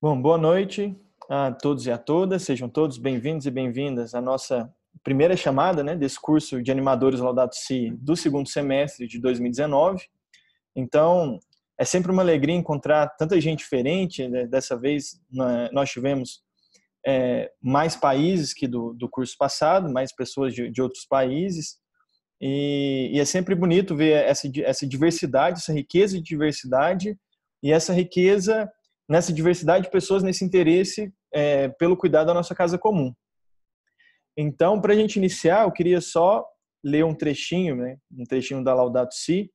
Bom, boa noite a todos e a todas. Sejam todos bem-vindos e bem-vindas à nossa primeira chamada, desse curso de animadores Laudato Si do segundo semestre de 2019. Então, é sempre uma alegria encontrar tanta gente diferente. Dessa vez, nós tivemos mais países que do curso passado, mais pessoas de outros países. E é sempre bonito ver essa diversidade, essa riqueza de diversidade e essa riqueza nessa diversidade de pessoas nesse interesse pelo cuidado da nossa casa comum. Então, para a gente iniciar, eu queria só ler um trechinho, um trechinho da Laudato Si,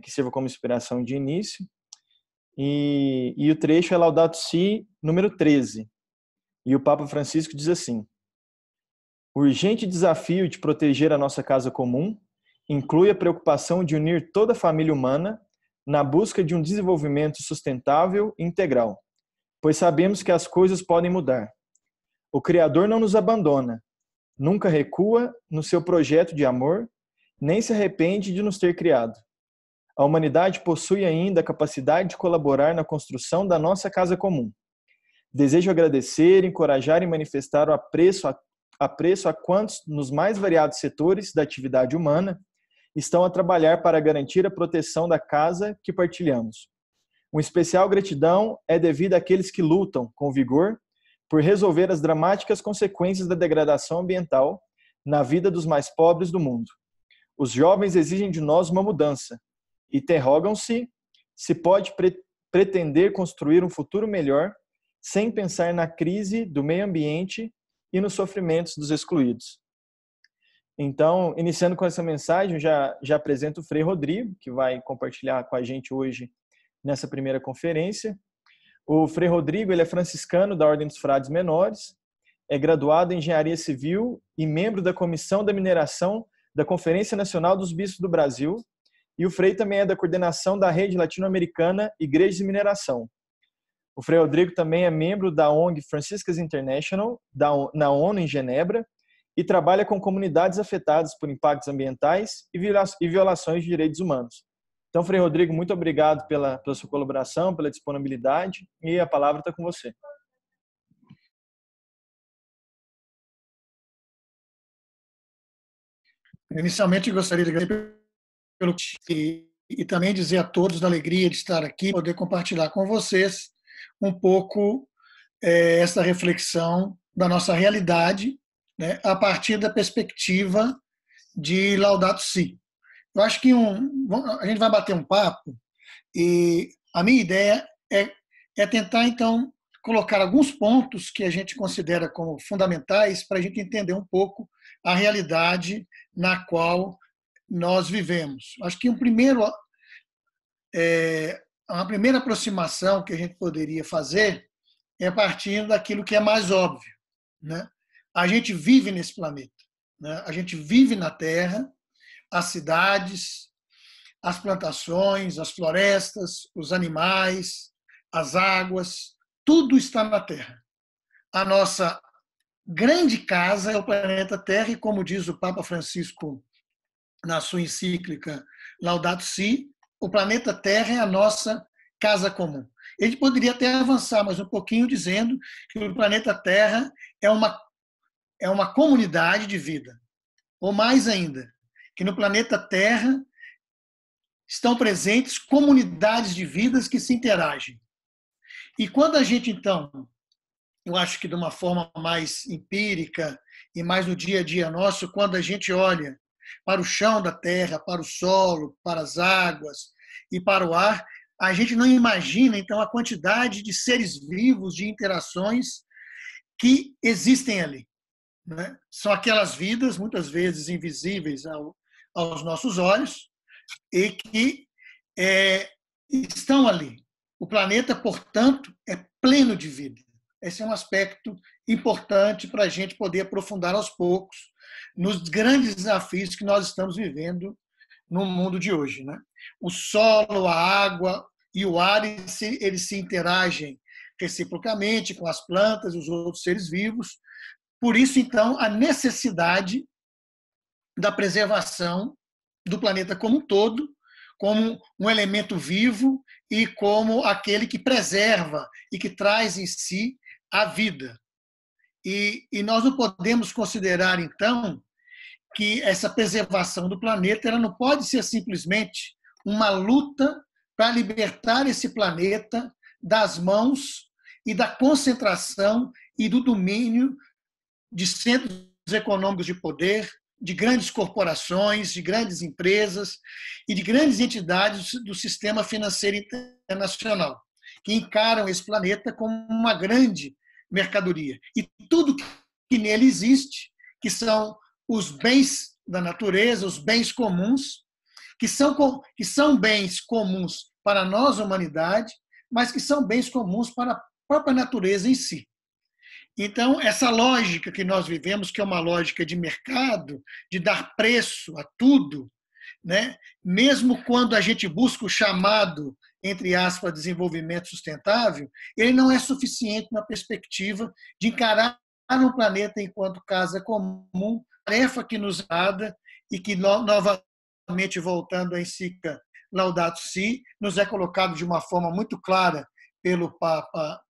que sirva como inspiração de início. E o trecho é Laudato Si número 13. E o Papa Francisco diz assim: o urgente desafio de proteger a nossa casa comum inclui a preocupação de unir toda a família humana na busca de um desenvolvimento sustentável e integral, pois sabemos que as coisas podem mudar. O Criador não nos abandona, nunca recua no seu projeto de amor, nem se arrepende de nos ter criado. A humanidade possui ainda a capacidade de colaborar na construção da nossa casa comum. Desejo agradecer, encorajar e manifestar o apreço a quantos, nos mais variados setores da atividade humana, estão a trabalhar para garantir a proteção da casa que partilhamos. Uma especial gratidão é devida àqueles que lutam com vigor por resolver as dramáticas consequências da degradação ambiental na vida dos mais pobres do mundo. Os jovens exigem de nós uma mudança e interrogam-se se pode pretender construir um futuro melhor sem pensar na crise do meio ambiente e nos sofrimentos dos excluídos. Então, iniciando com essa mensagem, já apresento o Frei Rodrigo, que vai compartilhar com a gente hoje nessa primeira conferência. O Frei Rodrigo ele é franciscano da Ordem dos Frades Menores, é graduado em Engenharia Civil e membro da Comissão da Mineração da Conferência Nacional dos Bispos do Brasil, e o Frei também é da coordenação da Rede Latino-Americana Igrejas de Mineração. O Frei Rodrigo também é membro da ONG Franciscans International, na ONU em Genebra, e trabalha com comunidades afetadas por impactos ambientais e violações de direitos humanos. Então, Frei Rodrigo, muito obrigado pela sua colaboração, pela disponibilidade, e a palavra está com você. Inicialmente, gostaria de agradecer pelo e também dizer a todos da alegria de estar aqui, poder compartilhar com vocês um pouco essa reflexão da nossa realidade, a partir da perspectiva de Laudato Si. Eu acho que a gente vai bater um papo e a minha ideia é tentar, então, colocar alguns pontos que a gente considera como fundamentais para a gente entender um pouco a realidade na qual nós vivemos. Acho que uma primeira aproximação que a gente poderia fazer é a partir daquilo que é mais óbvio. A gente vive nesse planeta, a gente vive na Terra, as cidades, as plantações, as florestas, os animais, as águas, tudo está na Terra. A nossa grande casa é o planeta Terra e, como diz o Papa Francisco na sua encíclica Laudato Si, o planeta Terra é a nossa casa comum. Ele poderia até avançar mais um pouquinho dizendo que o planeta Terra é uma comunidade de vida. Ou mais ainda, que no planeta Terra estão presentes comunidades de vidas que se interagem. E quando a gente, então, eu acho que de uma forma mais empírica e mais no dia a dia nosso, quando a gente olha para o chão da Terra, para o solo, para as águas e para o ar, a gente não imagina, então, a quantidade de seres vivos, de interações que existem ali. São aquelas vidas, muitas vezes invisíveis aos nossos olhos, e que estão ali. O planeta, portanto, é pleno de vida. Esse é um aspecto importante para a gente poder aprofundar aos poucos nos grandes desafios que nós estamos vivendo no mundo de hoje. O solo, a água e o ar, eles se interagem reciprocamente com as plantas e os outros seres vivos. Por isso, então, a necessidade da preservação do planeta como um todo, como um elemento vivo e como aquele que preserva e que traz em si a vida. E nós não podemos considerar, então, que essa preservação do planeta ela não pode ser simplesmente uma luta para libertar esse planeta das mãos e da concentração e do domínio de centros econômicos de poder, de grandes corporações, de grandes empresas e de grandes entidades do sistema financeiro internacional, que encaram esse planeta como uma grande mercadoria. E tudo que nele existe, que são os bens da natureza, os bens comuns, que são bens comuns para nós, humanidade, mas que são bens comuns para a própria natureza em si. Então, essa lógica que nós vivemos, que é uma lógica de mercado, de dar preço a tudo, né? Mesmo quando a gente busca o chamado, entre aspas, desenvolvimento sustentável, ele não é suficiente na perspectiva de encarar um planeta enquanto casa comum, tarefa que nos dada e que, novamente, voltando à encíclica Laudato Si, nos é colocado de uma forma muito clara pelo Papa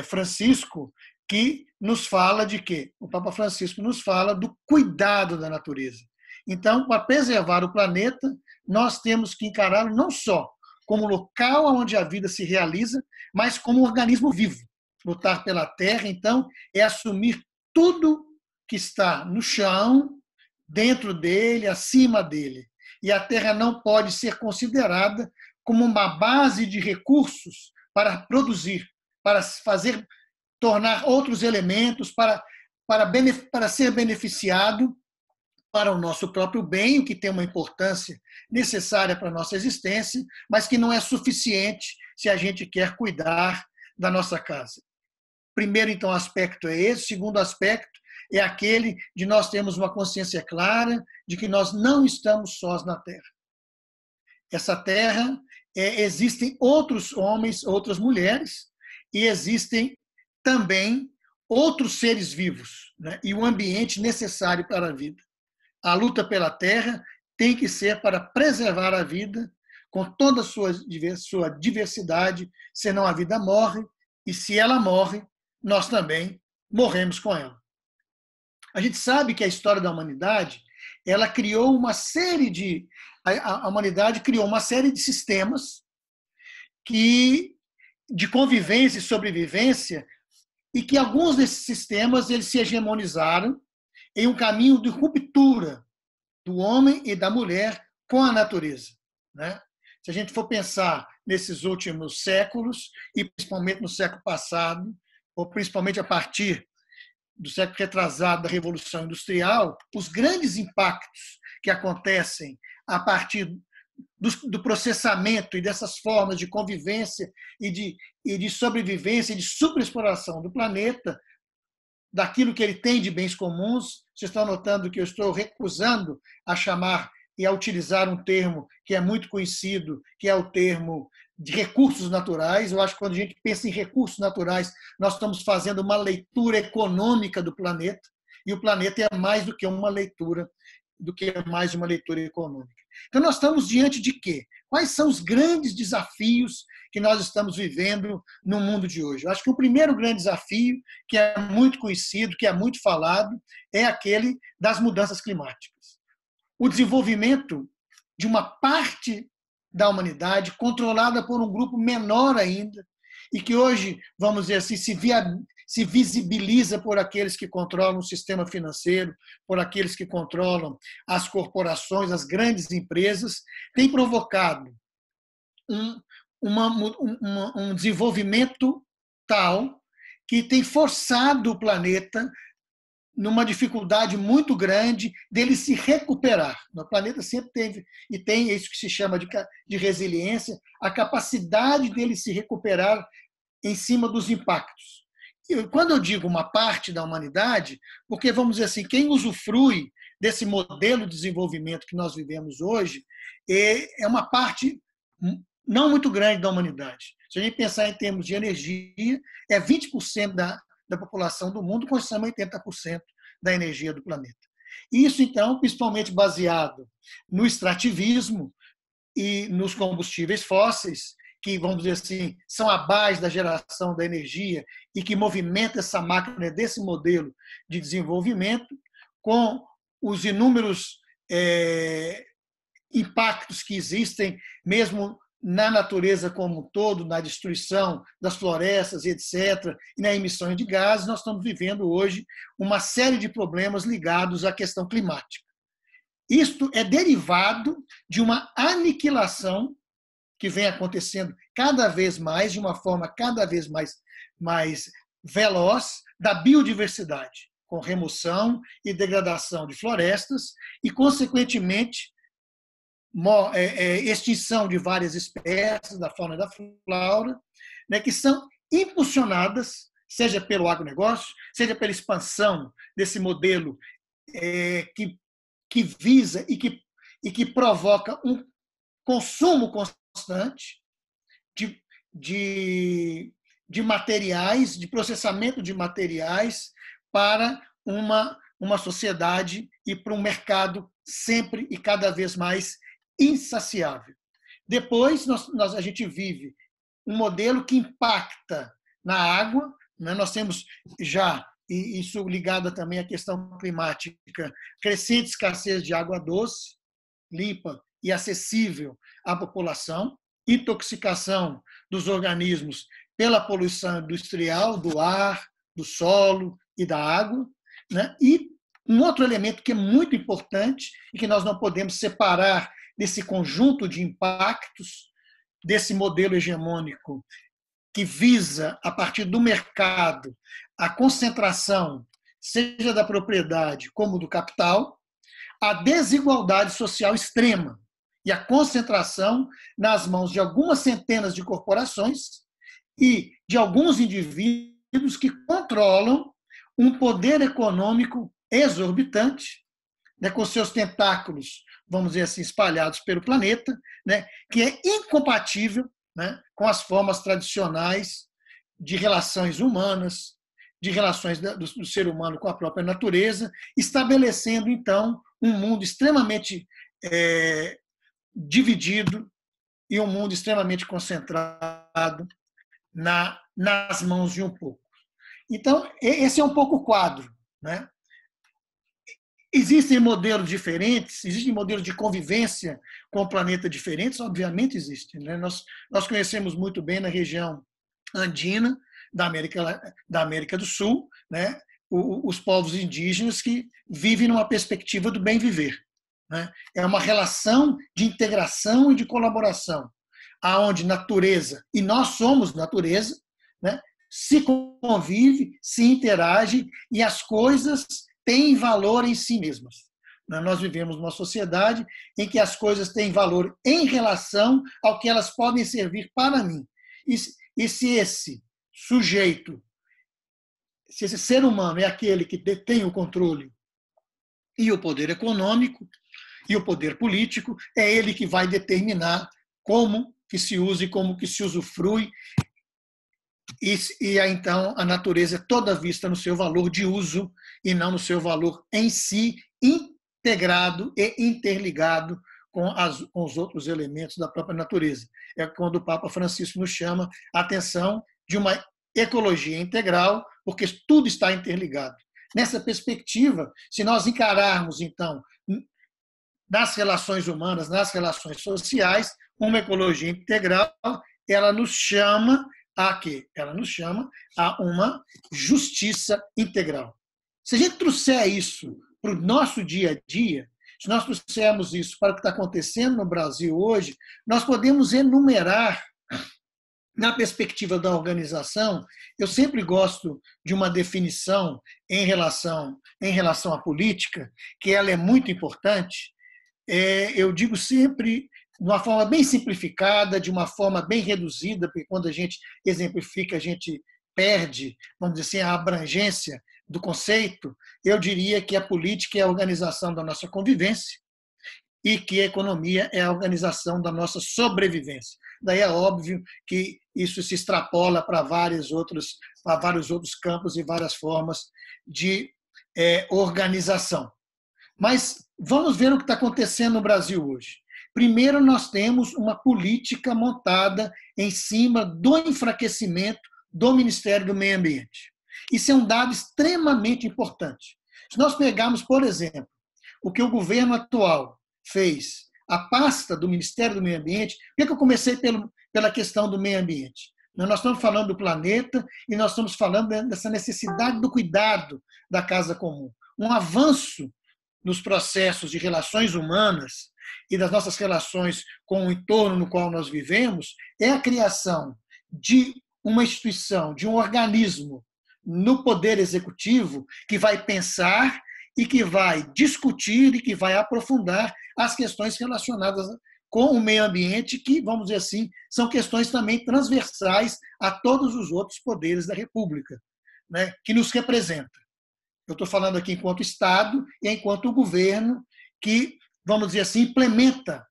Francisco, que nos fala de quê? O Papa Francisco nos fala do cuidado da natureza. Então, para preservar o planeta, nós temos que encará-lo não só como local onde a vida se realiza, mas como um organismo vivo. Lutar pela terra, então, é assumir tudo que está no chão, dentro dele, acima dele. E a terra não pode ser considerada como uma base de recursos para produzir, para tornar outros elementos, para ser beneficiado para o nosso próprio bem, o que tem uma importância necessária para a nossa existência, mas que não é suficiente se a gente quer cuidar da nossa casa. Primeiro, então, aspecto é esse. Segundo aspecto é aquele de nós termos uma consciência clara de que nós não estamos sós na Terra. Essa Terra, existem outros homens, outras mulheres, e existem também outros seres vivos, né? E o ambiente necessário para a vida. A luta pela terra tem que ser para preservar a vida com toda a sua diversidade, senão a vida morre, e se ela morre, nós também morremos com ela. A gente sabe que a história da humanidade, ela criou uma série de... A humanidade criou uma série de sistemas de convivência e sobrevivência, e que alguns desses sistemas eles se hegemonizaram em um caminho de ruptura do homem e da mulher com a natureza, né? Se a gente for pensar nesses últimos séculos, e principalmente no século passado, ou principalmente a partir do século retrasado da Revolução Industrial, os grandes impactos que acontecem a partir do processamento e dessas formas de convivência e de sobrevivência e de superexploração do planeta, daquilo que ele tem de bens comuns. Vocês estão notando que eu estou recusando a chamar e a utilizar um termo que é muito conhecido, que é o termo de recursos naturais. Eu acho que quando a gente pensa em recursos naturais, nós estamos fazendo uma leitura econômica do planeta, e o planeta é mais do que uma leitura econômica. Então, nós estamos diante de quê? Quais são os grandes desafios que nós estamos vivendo no mundo de hoje? Eu acho que o primeiro grande desafio, que é muito conhecido, que é muito falado, é aquele das mudanças climáticas. O desenvolvimento de uma parte da humanidade controlada por um grupo menor ainda, e que hoje, vamos dizer assim, se visibiliza por aqueles que controlam o sistema financeiro, por aqueles que controlam as corporações, as grandes empresas, tem provocado um desenvolvimento tal que tem forçado o planeta numa dificuldade muito grande dele se recuperar. O planeta sempre teve, e tem isso que se chama de resiliência, a capacidade dele se recuperar em cima dos impactos. E quando eu digo uma parte da humanidade, porque, vamos dizer assim, quem usufrui desse modelo de desenvolvimento que nós vivemos hoje é uma parte não muito grande da humanidade. Se a gente pensar em termos de energia, é 20% da população do mundo consome 80% da energia do planeta. Isso, então, principalmente baseado no extrativismo e nos combustíveis fósseis que, vamos dizer assim, são a base da geração da energia e que movimenta essa máquina desse modelo de desenvolvimento, com os inúmeros impactos que existem, mesmo na natureza como um todo, na destruição das florestas, etc., e na emissão de gases, nós estamos vivendo hoje uma série de problemas ligados à questão climática. Isto é derivado de uma aniquilação que vem acontecendo cada vez mais, de uma forma cada vez mais veloz, da biodiversidade, com remoção e degradação de florestas e, consequentemente, extinção de várias espécies da fauna e da flora, né, que são impulsionadas, seja pelo agronegócio, seja pela expansão desse modelo que visa e que provoca um consumo constante de materiais, de processamento de materiais para uma sociedade e para um mercado sempre e cada vez mais insaciável. Depois, a gente vive um modelo que impacta na água, né? Nós temos já, e isso ligado também à questão climática, crescente escassez de água doce, limpa e acessível à população, intoxicação dos organismos pela poluição industrial do ar, do solo e da água, né? E um outro elemento que é muito importante e que nós não podemos separar desse conjunto de impactos desse modelo hegemônico que visa, a partir do mercado, a concentração, seja da propriedade como do capital, a desigualdade social extrema e a concentração nas mãos de algumas centenas de corporações e de alguns indivíduos que controlam um poder econômico exorbitante, né, com seus tentáculos, vamos dizer assim, espalhados pelo planeta, né, que é incompatível, né, com as formas tradicionais de relações humanas, de relações do ser humano com a própria natureza, estabelecendo, então, um mundo extremamente dividido e um mundo extremamente concentrado nas mãos de um pouco. Então, esse é um pouco o quadro, né? Existem modelos diferentes, existem modelos de convivência com o planeta diferentes, obviamente existem, né? Nós conhecemos muito bem na região andina da América do Sul, né? Os povos indígenas que vivem numa perspectiva do bem viver, né? É uma relação de integração e de colaboração, aonde natureza, e nós somos natureza, né? Se convive, se interage e as coisas têm valor em si mesmas. Nós vivemos numa sociedade em que as coisas têm valor em relação ao que elas podem servir para mim. E se esse sujeito, se esse ser humano é aquele que detém o controle e o poder econômico e o poder político, é ele que vai determinar como que se usa e como que se usufrui. E então a natureza é toda vista no seu valor de uso e não no seu valor em si, integrado e interligado com os outros elementos da própria natureza. É quando o Papa Francisco nos chama a atenção de uma ecologia integral, porque tudo está interligado. Nessa perspectiva, se nós encararmos, então, nas relações humanas, nas relações sociais, uma ecologia integral, ela nos chama a quê? Ela nos chama a uma justiça integral. Se a gente trouxer isso para o nosso dia a dia, se nós trouxermos isso para o que está acontecendo no Brasil hoje, nós podemos enumerar, na perspectiva da organização, eu sempre gosto de uma definição em relação à política, que ela é muito importante. Eu digo sempre de uma forma bem simplificada, de uma forma bem reduzida, porque quando a gente exemplifica, a gente perde, vamos dizer assim, a abrangência do conceito. Eu diria que a política é a organização da nossa convivência e que a economia é a organização da nossa sobrevivência. Daí é óbvio que isso se extrapola para vários outros campos e várias formas de organização. Mas vamos ver o que está acontecendo no Brasil hoje. Primeiro, nós temos uma política montada em cima do enfraquecimento do Ministério do Meio Ambiente. Isso é um dado extremamente importante. Se nós pegarmos, por exemplo, o que o governo atual fez, a pasta do Ministério do Meio Ambiente, por que eu comecei pela questão do meio ambiente? Nós estamos falando do planeta e nós estamos falando dessa necessidade do cuidado da casa comum. Um avanço nos processos de relações humanas e das nossas relações com o entorno no qual nós vivemos é a criação de uma instituição, de um organismo no Poder Executivo que vai pensar e que vai discutir e que vai aprofundar as questões relacionadas com o meio ambiente, que, vamos dizer assim, são questões também transversais a todos os outros poderes da República, né, que nos representam. Eu estou falando aqui enquanto Estado e enquanto governo que, vamos dizer assim, implementa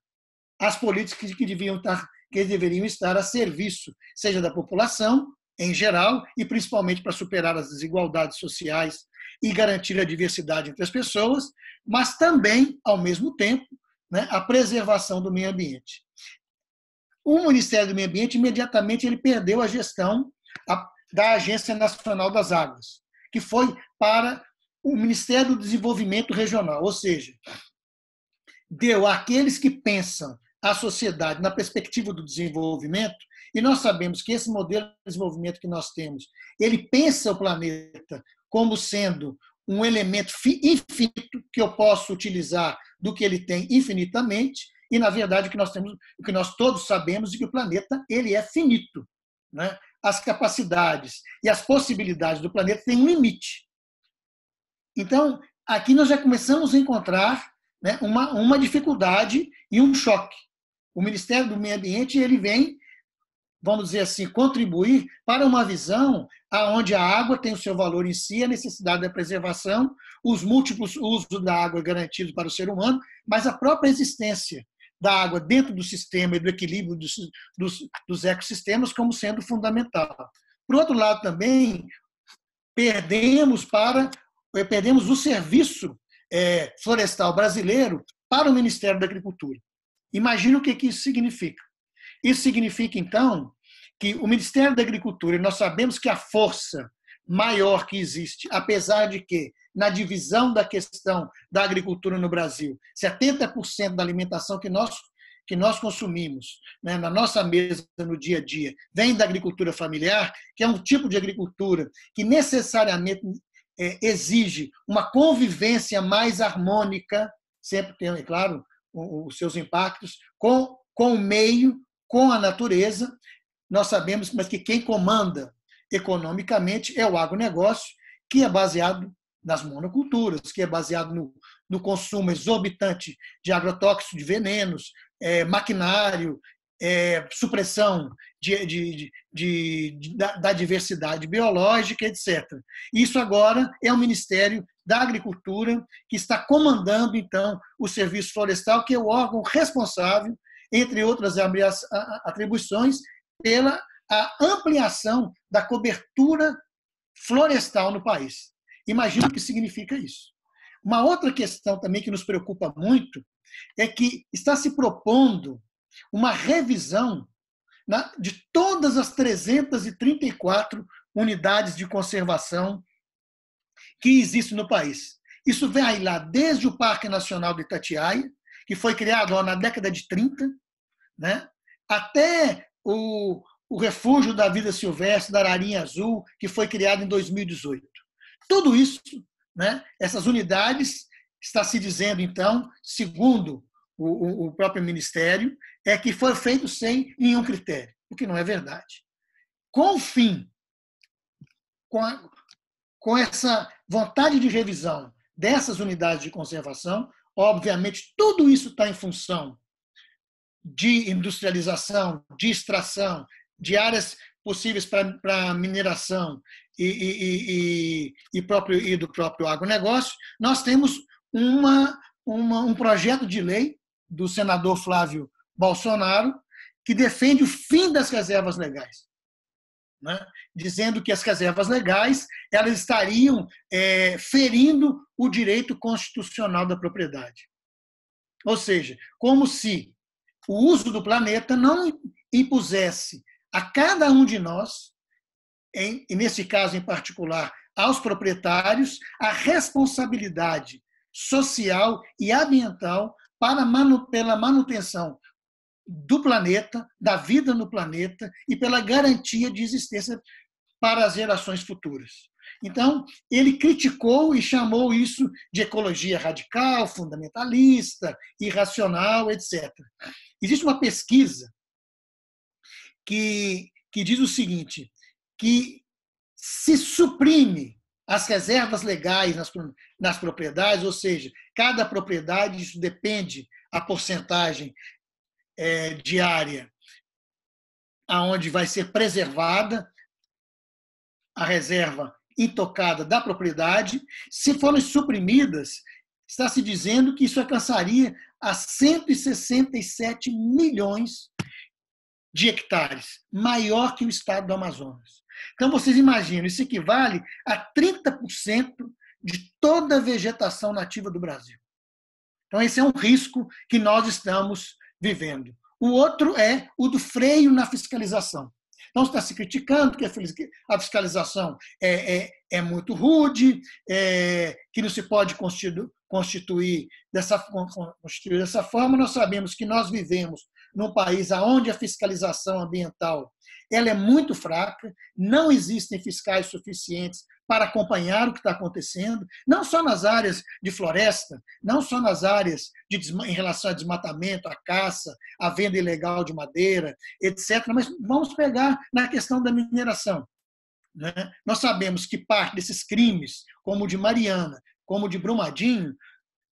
as políticas que deveriam estar a serviço, seja da população em geral e principalmente para superar as desigualdades sociais e garantir a diversidade entre as pessoas, mas também, ao mesmo tempo, né, a preservação do meio ambiente. O Ministério do Meio Ambiente, imediatamente, ele perdeu a gestão da Agência Nacional das Águas, que foi para o Ministério do Desenvolvimento Regional, ou seja, deu àqueles que pensam a sociedade na perspectiva do desenvolvimento, e nós sabemos que esse modelo de desenvolvimento que nós temos, ele pensa o planeta como sendo um elemento infinito que eu posso utilizar do que ele tem infinitamente, e, na verdade, o que nós todos sabemos é que o planeta ele é finito, né? As capacidades e as possibilidades do planeta têm um limite. Então, aqui nós já começamos a encontrar, né, uma dificuldade e um choque. O Ministério do Meio Ambiente ele vem, vamos dizer assim, contribuir para uma visão onde a água tem o seu valor em si, a necessidade da preservação, os múltiplos usos da água garantidos para o ser humano, mas a própria existência da água dentro do sistema e do equilíbrio dos ecossistemas como sendo fundamental. Por outro lado, também, perdemos o serviço florestal brasileiro para o Ministério da Agricultura. Imagina o que isso significa. Isso significa, então, que o Ministério da Agricultura, nós sabemos que a força maior que existe, apesar de que, na divisão da questão da agricultura no Brasil, 70% da alimentação que nós consumimos, né, na nossa mesa no dia a dia vem da agricultura familiar, que é um tipo de agricultura que necessariamente exige uma convivência mais harmônica, sempre tem, é claro, os seus impactos, com o meio, com a natureza. Nós sabemos mas que quem comanda economicamente é o agronegócio, que é baseado nas monoculturas, que é baseado no consumo exorbitante de agrotóxicos, de venenos, maquinário, supressão da diversidade biológica, etc. Isso agora é o Ministério da Agricultura que está comandando, então, o Serviço Florestal, que é o órgão responsável, entre outras atribuições, pela a ampliação da cobertura florestal no país. Imagina o que significa isso. Uma outra questão também que nos preocupa muito é que está se propondo uma revisão de todas as 334 unidades de conservação que existem no país. Isso vai lá desde o Parque Nacional do Itatiaia, que foi criado lá na década de 30, né, até o Refúgio da Vida Silvestre da Ararinha Azul, que foi criado em 2018. Tudo isso, né, essas unidades, está se dizendo, então, segundo o próprio Ministério, que foi feito sem nenhum critério, o que não é verdade. Com o fim, com essa vontade de revisão dessas unidades de conservação, obviamente, tudo isso está em função de industrialização, de extração, de áreas possíveis para mineração e do próprio agronegócio. Nós temos um projeto de lei do senador Flávio Bolsonaro que defende o fim das reservas legais, né? Dizendo que as reservas legais elas estariam ferindo o direito constitucional da propriedade. Ou seja, como se o uso do planeta não impusesse a cada um de nós, e nesse caso em particular, aos proprietários, a responsabilidade social e ambiental pela manutenção do planeta, da vida no planeta e pela garantia de existência para as gerações futuras. Então, ele criticou e chamou isso de ecologia radical, fundamentalista, irracional, etc. Existe uma pesquisa que diz o seguinte, que se suprime as reservas legais nas propriedades, ou seja, cada propriedade, isso depende a porcentagem diária aonde vai ser preservada a reserva intocada da propriedade. Se forem suprimidas, está se dizendo que isso alcançaria a 167 milhões de hectares, maior que o estado do Amazonas. Então, vocês imaginam, isso equivale a 30% de toda a vegetação nativa do Brasil. Então, esse é um risco que nós estamos vivendo. O outro é o do freio na fiscalização. Não está se criticando que a fiscalização é muito rude, que não se pode constituir dessa forma. Nós sabemos que nós vivemos num país onde a fiscalização ambiental ela é muito fraca, não existem fiscais suficientes para acompanhar o que está acontecendo, não só nas áreas de floresta, não só nas áreas em relação a desmatamento, a caça, a venda ilegal de madeira, etc. Mas vamos pegar na questão da mineração. Né? Nós sabemos que parte desses crimes, como o de Mariana, como o de Brumadinho,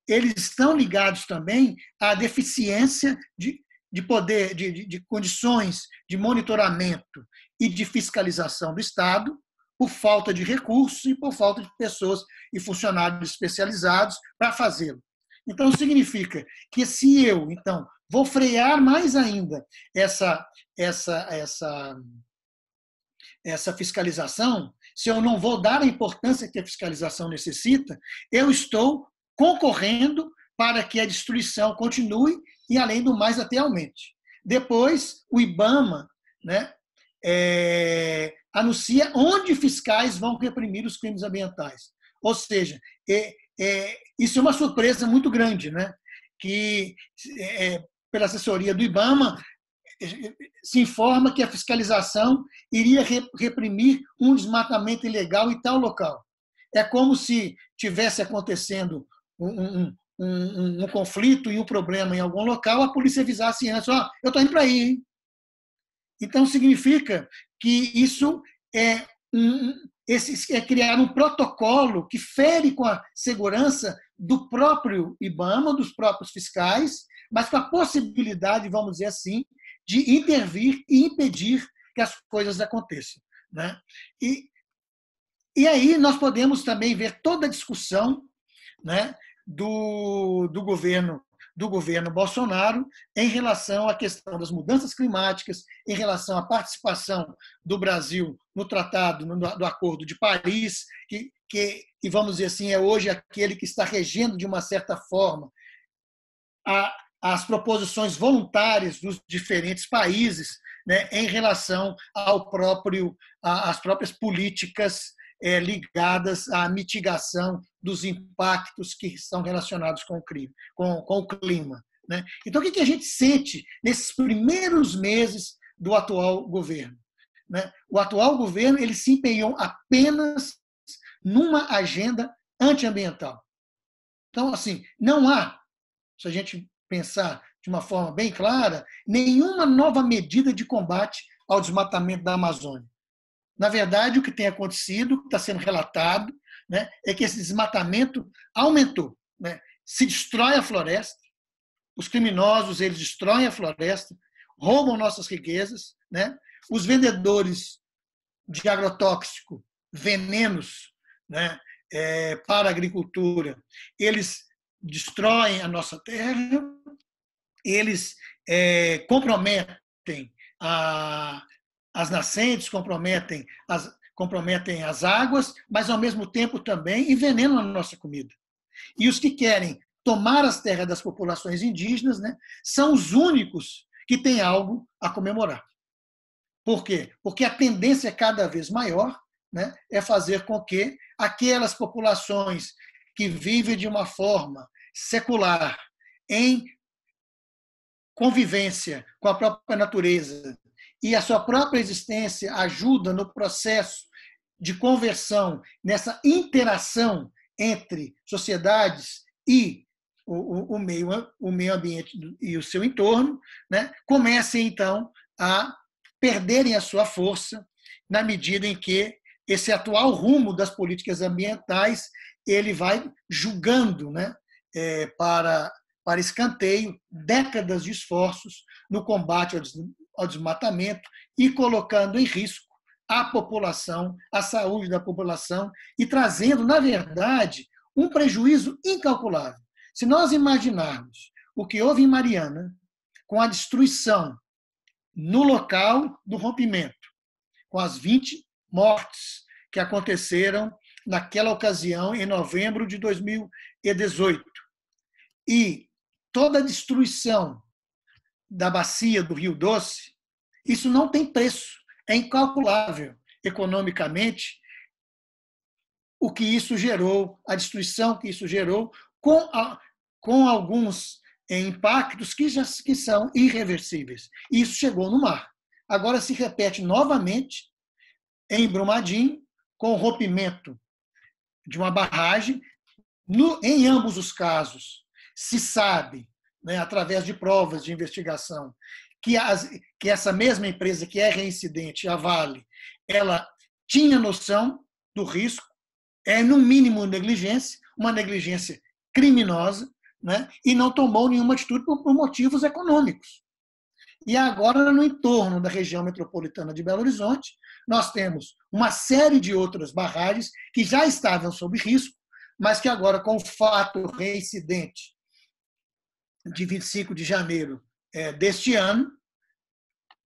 eles estão ligados também à deficiência de poder, de condições de monitoramento e de fiscalização do Estado, por falta de recursos e por falta de pessoas e funcionários especializados para fazê-lo. Então, significa que se eu, então, vou frear mais ainda essa fiscalização, se eu não vou dar a importância que a fiscalização necessita, eu estou concorrendo para que a destruição continue e, além do mais, até aumente. Depois, o IBAMA, né, anuncia onde fiscais vão reprimir os crimes ambientais. Ou seja, isso é uma surpresa muito grande, né? Que, pela assessoria do IBAMA, se informa que a fiscalização iria reprimir um desmatamento ilegal em tal local. É como se tivesse acontecendo um conflito e um problema em algum local, a polícia avisasse antes, eu estou indo para aí, hein? Então, significa que isso é criar um protocolo que fere com a segurança do próprio IBAMA, dos próprios fiscais, mas com a possibilidade, vamos dizer assim, de intervir e impedir que as coisas aconteçam. Né? E aí nós podemos também ver toda a discussão, né, do governo Bolsonaro em relação à questão das mudanças climáticas, em relação à participação do Brasil no tratado, do Acordo de Paris, que vamos dizer assim, é hoje aquele que está regendo, de uma certa forma, as proposições voluntárias dos diferentes países, né, em relação às próprias políticas ligadas à mitigação dos impactos que estão relacionados com o clima. Né? Então, o que a gente sente nesses primeiros meses do atual governo? Né? O atual governo ele se empenhou apenas numa agenda antiambiental. Então, assim, não há, se a gente pensar de uma forma bem clara, nenhuma nova medida de combate ao desmatamento da Amazônia. Na verdade, o que tem acontecido, que está sendo relatado, né, é que esse desmatamento aumentou. Né? Se destrói a floresta, os criminosos eles destroem a floresta, roubam nossas riquezas, né? Os vendedores de agrotóxico, venenos, né, para a agricultura, eles destroem a nossa terra, eles comprometem as nascentes, comprometem as águas, mas, ao mesmo tempo, também envenenam a nossa comida. E os que querem tomar as terras das populações indígenas, né, são os únicos que têm algo a comemorar. Por quê? Porque a tendência cada vez maior, né, é fazer com que aquelas populações que vivem de uma forma secular, em convivência com a própria natureza, e a sua própria existência ajuda no processo de conversão, nessa interação entre sociedades e o meio ambiente e o seu entorno, né, comecem, então, a perderem a sua força na medida em que esse atual rumo das políticas ambientais ele vai julgando, né, para escanteio décadas de esforços no combate ao desmatamento e colocando em risco a população, a saúde da população e trazendo, na verdade, um prejuízo incalculável. Se nós imaginarmos o que houve em Mariana, com a destruição no local do rompimento, com as 20 mortes que aconteceram naquela ocasião, em novembro de 2018, e toda a destruição da bacia do Rio Doce, isso não tem preço, é incalculável economicamente o que isso gerou, a destruição que isso gerou, com alguns impactos que são irreversíveis. E isso chegou no mar. Agora se repete novamente em Brumadinho, com o rompimento de uma barragem. Em ambos os casos, se sabe, né, através de provas de investigação, que essa mesma empresa que é reincidente, a Vale, ela tinha noção do risco, no mínimo negligência, uma negligência criminosa, né, e não tomou nenhuma atitude por motivos econômicos. E agora, no entorno da região metropolitana de Belo Horizonte, nós temos uma série de outras barragens que já estavam sob risco, mas que agora, com o fato reincidente de 25 de janeiro deste ano,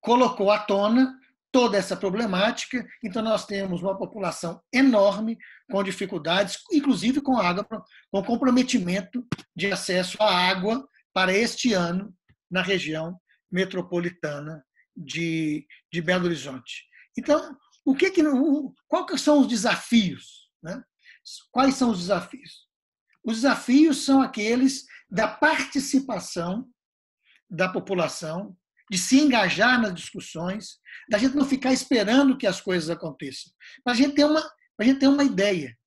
colocou à tona toda essa problemática. Então, nós temos uma população enorme, com dificuldades, inclusive com água, com comprometimento de acesso à água para este ano na região metropolitana de Belo Horizonte. Então, quais são os desafios? Né? Quais são os desafios? Os desafios são aqueles da participação da população, de se engajar nas discussões, da gente não ficar esperando que as coisas aconteçam. Para a gente ter uma ideia,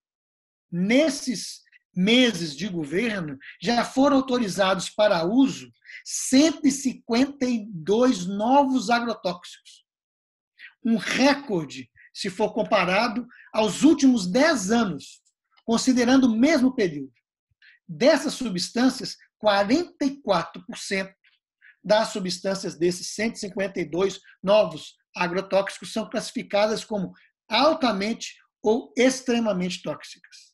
nesses meses de governo, já foram autorizados para uso 152 novos agrotóxicos. Um recorde, se for comparado aos últimos 10 anos, considerando o mesmo período. Dessas substâncias, 44% das substâncias desses 152 novos agrotóxicos são classificadas como altamente ou extremamente tóxicas.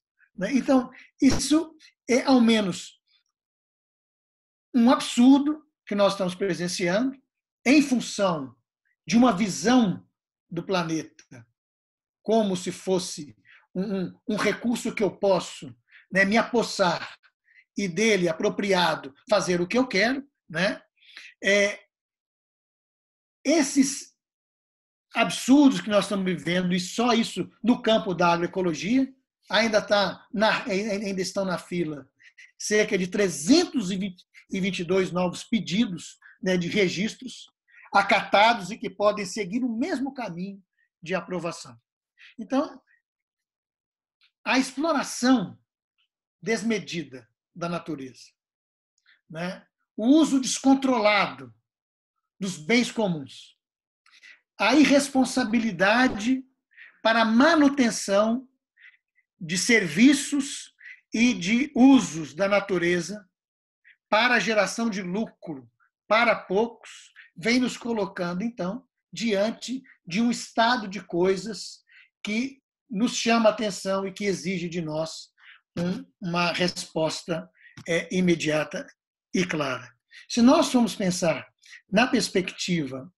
Então, isso é, ao menos, um absurdo que nós estamos presenciando em função de uma visão do planeta como se fosse um recurso que eu posso, né, me apossar e dele, apropriado, fazer o que eu quero. Né? Esses absurdos que nós estamos vivendo, e só isso no campo da agroecologia, ainda estão na fila cerca de 322 novos pedidos, né, de registros acatados e que podem seguir o mesmo caminho de aprovação. Então, a exploração desmedida da natureza, né, o uso descontrolado dos bens comuns, a irresponsabilidade para a manutenção de serviços e de usos da natureza para a geração de lucro para poucos, vem nos colocando, então, diante de um estado de coisas que nos chama a atenção e que exige de nós uma resposta imediata e clara. Se nós formos pensar na perspectiva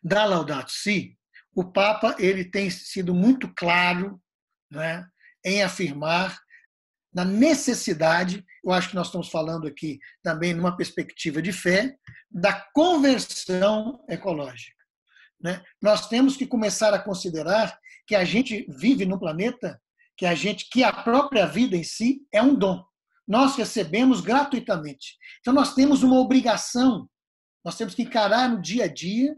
da Laudato Si, o Papa ele tem sido muito claro, né, em afirmar na necessidade, eu acho que nós estamos falando aqui também numa perspectiva de fé, da conversão ecológica. Né? Nós temos que começar a considerar que a gente vive num planeta que a própria vida em si é um dom. Nós recebemos gratuitamente. Então nós temos uma obrigação, nós temos que encarar no dia a dia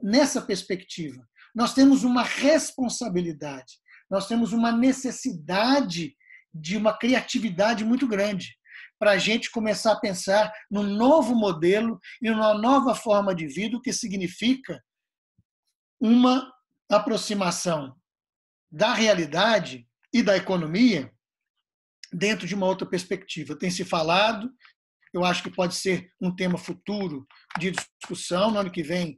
nessa perspectiva. Nós temos uma responsabilidade, nós temos uma necessidade de uma criatividade muito grande para a gente começar a pensar num novo modelo e numa nova forma de vida, o que significa uma aproximação da realidade e da economia dentro de uma outra perspectiva. Tem se falado, eu acho que pode ser um tema futuro de discussão. No ano que vem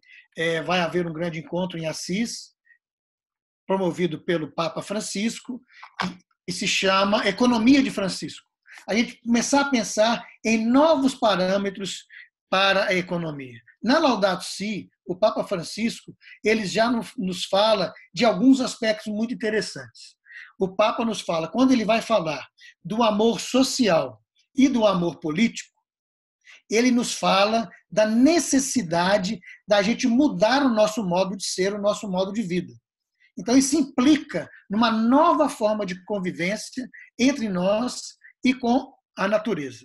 vai haver um grande encontro em Assis, promovido pelo Papa Francisco, e se chama Economia de Francisco. A gente começar a pensar em novos parâmetros para a economia. Na Laudato Si, o Papa Francisco, ele já nos fala de alguns aspectos muito interessantes. O Papa nos fala, quando ele vai falar do amor social e do amor político, ele nos fala da necessidade da gente mudar o nosso modo de ser, o nosso modo de vida. Então, isso implica numa nova forma de convivência entre nós e com a natureza.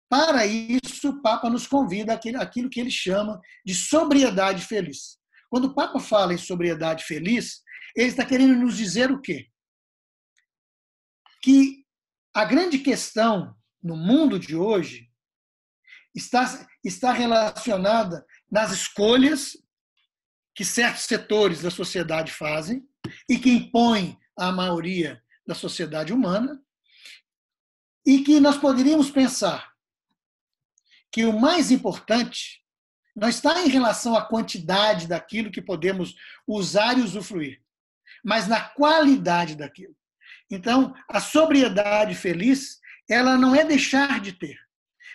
Para isso, o Papa nos convida àquilo que ele chama de sobriedade feliz. Quando o Papa fala em sobriedade feliz, ele está querendo nos dizer o quê? Que a grande questão no mundo de hoje está relacionada nas escolhas que certos setores da sociedade fazem e que impõem à maioria da sociedade humana, e que nós poderíamos pensar que o mais importante não está em relação à quantidade daquilo que podemos usar e usufruir, mas na qualidade daquilo. Então, a sobriedade feliz, ela não é deixar de ter,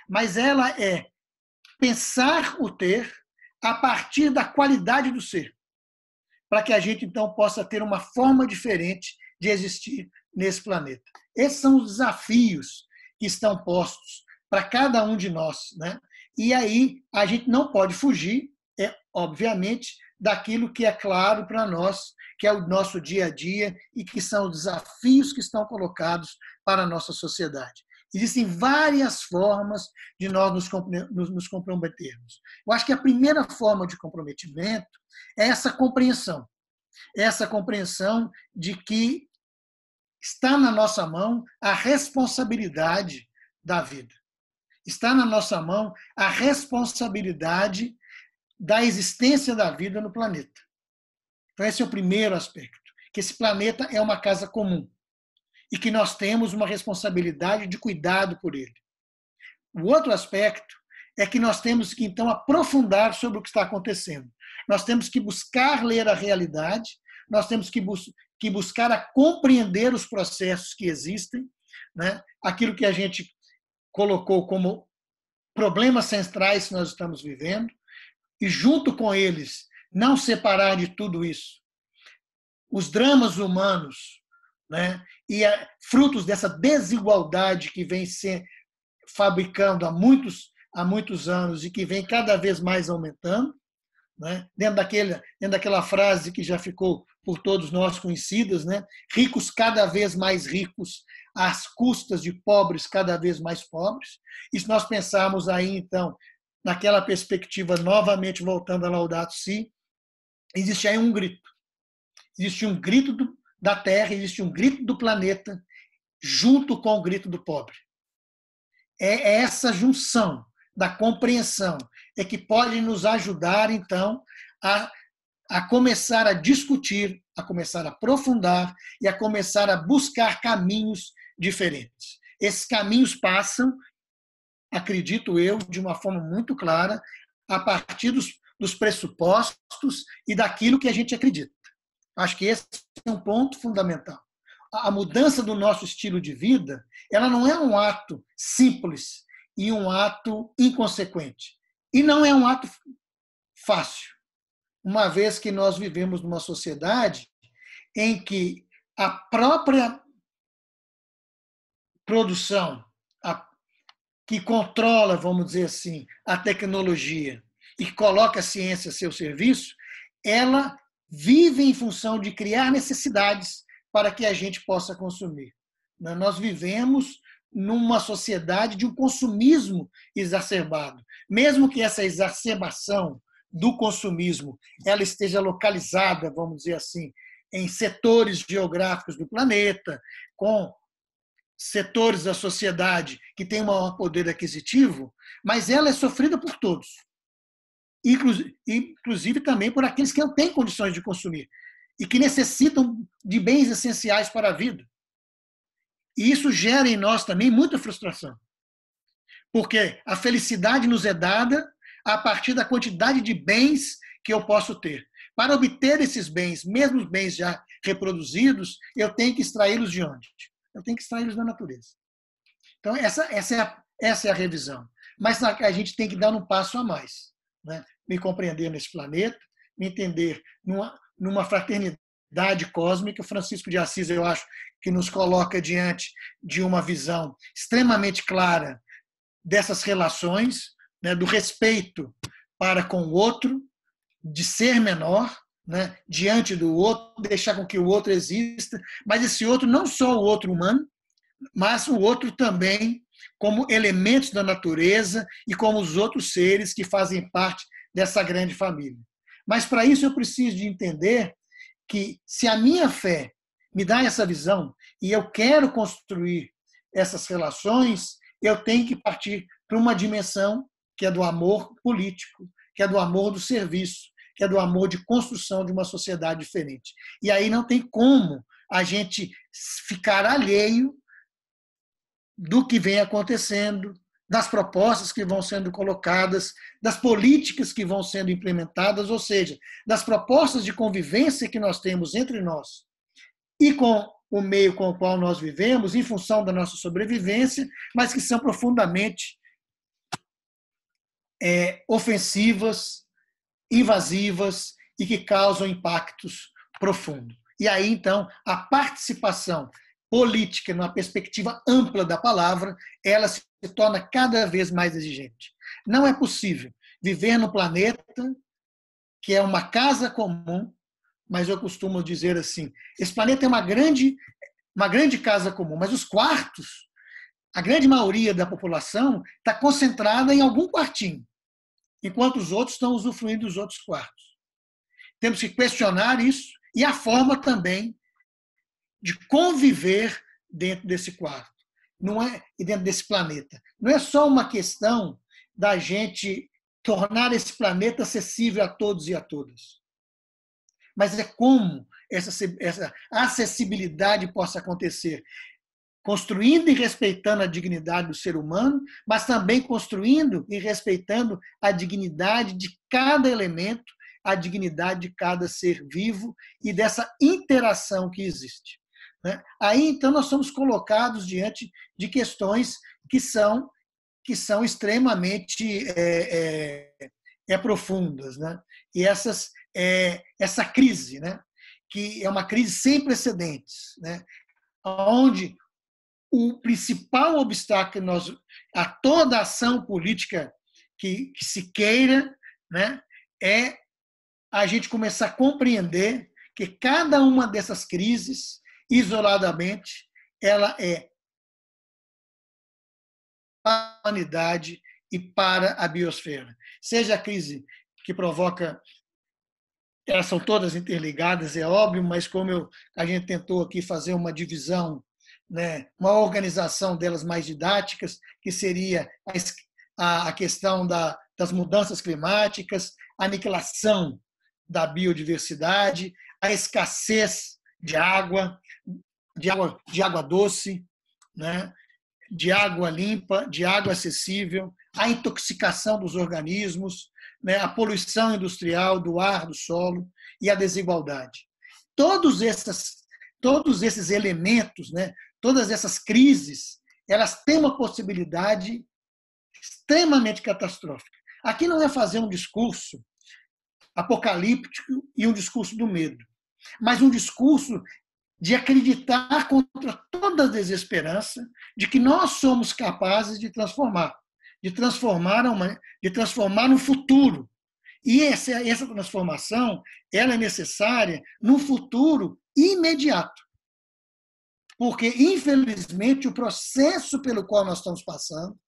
mas ela é pensar o ter a partir da qualidade do ser, para que a gente, então, possa ter uma forma diferente de existir nesse planeta. Esses são os desafios que estão postos para cada um de nós, né? E aí a gente não pode fugir, obviamente, daquilo que é claro para nós, que é o nosso dia a dia e que são os desafios que estão colocados para a nossa sociedade. Existem várias formas de nós nos comprometermos. Eu acho que a primeira forma de comprometimento é essa compreensão de que está na nossa mão a responsabilidade da vida. Está na nossa mão a responsabilidade da existência da vida no planeta. Então, esse é o primeiro aspecto, que esse planeta é uma casa comum e que nós temos uma responsabilidade de cuidado por ele. O outro aspecto é que nós temos que, então, aprofundar sobre o que está acontecendo. Nós temos que buscar ler a realidade, nós temos que buscar a compreender os processos que existem, né? Aquilo que a gente colocou como problemas centrais que nós estamos vivendo, e junto com eles, não separar de tudo isso os dramas humanos, né? E frutos dessa desigualdade que vem se fabricando há muitos anos e que vem cada vez mais aumentando, né? Dentro daquela frase que já ficou por todos nós conhecidas, né? Ricos cada vez mais ricos, às custas de pobres cada vez mais pobres. E se nós pensarmos aí, então, naquela perspectiva, novamente voltando a Laudato Si, existe aí um grito. Existe um grito da Terra, existe um grito do planeta, junto com o grito do pobre. É essa junção da compreensão é que pode nos ajudar, então, a começar a discutir, a começar a aprofundar e a começar a buscar caminhos diferentes. Esses caminhos passam, acredito eu, de uma forma muito clara, a partir dos pressupostos e daquilo que a gente acredita. Acho que esse é um ponto fundamental. A mudança do nosso estilo de vida, ela não é um ato simples e um ato inconsequente. E não é um ato fácil, uma vez que nós vivemos numa sociedade em que a própria produção que controla, vamos dizer assim, a tecnologia e que coloca a ciência a seu serviço, ela vive em função de criar necessidades para que a gente possa consumir. Nós vivemos numa sociedade de um consumismo exacerbado. Mesmo que essa exacerbação do consumismo ela esteja localizada, vamos dizer assim, em setores geográficos do planeta, com setores da sociedade que têm um maior poder aquisitivo, mas ela é sofrida por todos. Inclusive também por aqueles que não têm condições de consumir e que necessitam de bens essenciais para a vida. E isso gera em nós também muita frustração, porque a felicidade nos é dada a partir da quantidade de bens que eu posso ter. Para obter esses bens, mesmo os bens já reproduzidos, eu tenho que extraí-los de onde? Eu tenho que extraí-los da natureza. Então, essa é a revisão. Mas a gente tem que dar um passo a mais. Né? Me compreender nesse planeta, me entender numa fraternidade cósmica. Francisco de Assis, eu acho, que nos coloca diante de uma visão extremamente clara dessas relações, né, do respeito para com o outro, de ser menor, né, diante do outro, deixar com que o outro exista, mas esse outro não só o outro humano, mas o outro também como elementos da natureza e como os outros seres que fazem parte dessa grande família. Mas para isso eu preciso de entender que se a minha fé me dá essa visão e eu quero construir essas relações, eu tenho que partir para uma dimensão que é do amor político, que é do amor do serviço, que é do amor de construção de uma sociedade diferente. E aí não tem como a gente ficar alheio do que vem acontecendo, das propostas que vão sendo colocadas, das políticas que vão sendo implementadas, ou seja, das propostas de convivência que nós temos entre nós e com o meio com o qual nós vivemos, em função da nossa sobrevivência, mas que são profundamente ofensivas, invasivas e que causam impactos profundos. E aí, então, a participação política, numa perspectiva ampla da palavra, ela se torna cada vez mais exigente. Não é possível viver no planeta que é uma casa comum, mas eu costumo dizer assim, esse planeta é uma grande casa comum, mas os quartos, a grande maioria da população está concentrada em algum quartinho, enquanto os outros estão usufruindo dos outros quartos. Temos que questionar isso e a forma também de conviver dentro desse quarto, não é, e dentro desse planeta. Não é só uma questão da gente tornar esse planeta acessível a todos e a todas, mas é como essa acessibilidade possa acontecer, construindo e respeitando a dignidade do ser humano, mas também construindo e respeitando a dignidade de cada elemento, a dignidade de cada ser vivo e dessa interação que existe. Aí, então, nós somos colocados diante de questões que são extremamente profundas. Né? E essa crise, né? Que é uma crise sem precedentes, né? Onde o principal obstáculo a toda ação política que se queira, né? É a gente começar a compreender que cada uma dessas crises, isoladamente, ela é para a humanidade e para a biosfera. Seja a crise que provoca, elas são todas interligadas, é óbvio, mas como a gente tentou aqui fazer uma divisão, né, uma organização delas mais didáticas, que seria a questão das mudanças climáticas, a aniquilação da biodiversidade, a escassez de água doce, né? De água limpa, de água acessível, a intoxicação dos organismos, né? A poluição industrial do ar, do solo e a desigualdade. Todos esses elementos, né? Todas essas crises, elas têm uma possibilidade extremamente catastrófica. Aqui não é fazer um discurso apocalíptico e um discurso do medo, mas um discurso de acreditar contra toda a desesperança de que nós somos capazes de transformar um futuro. E essa transformação ela é necessária no futuro imediato. Porque, infelizmente, o processo pelo qual nós estamos passando,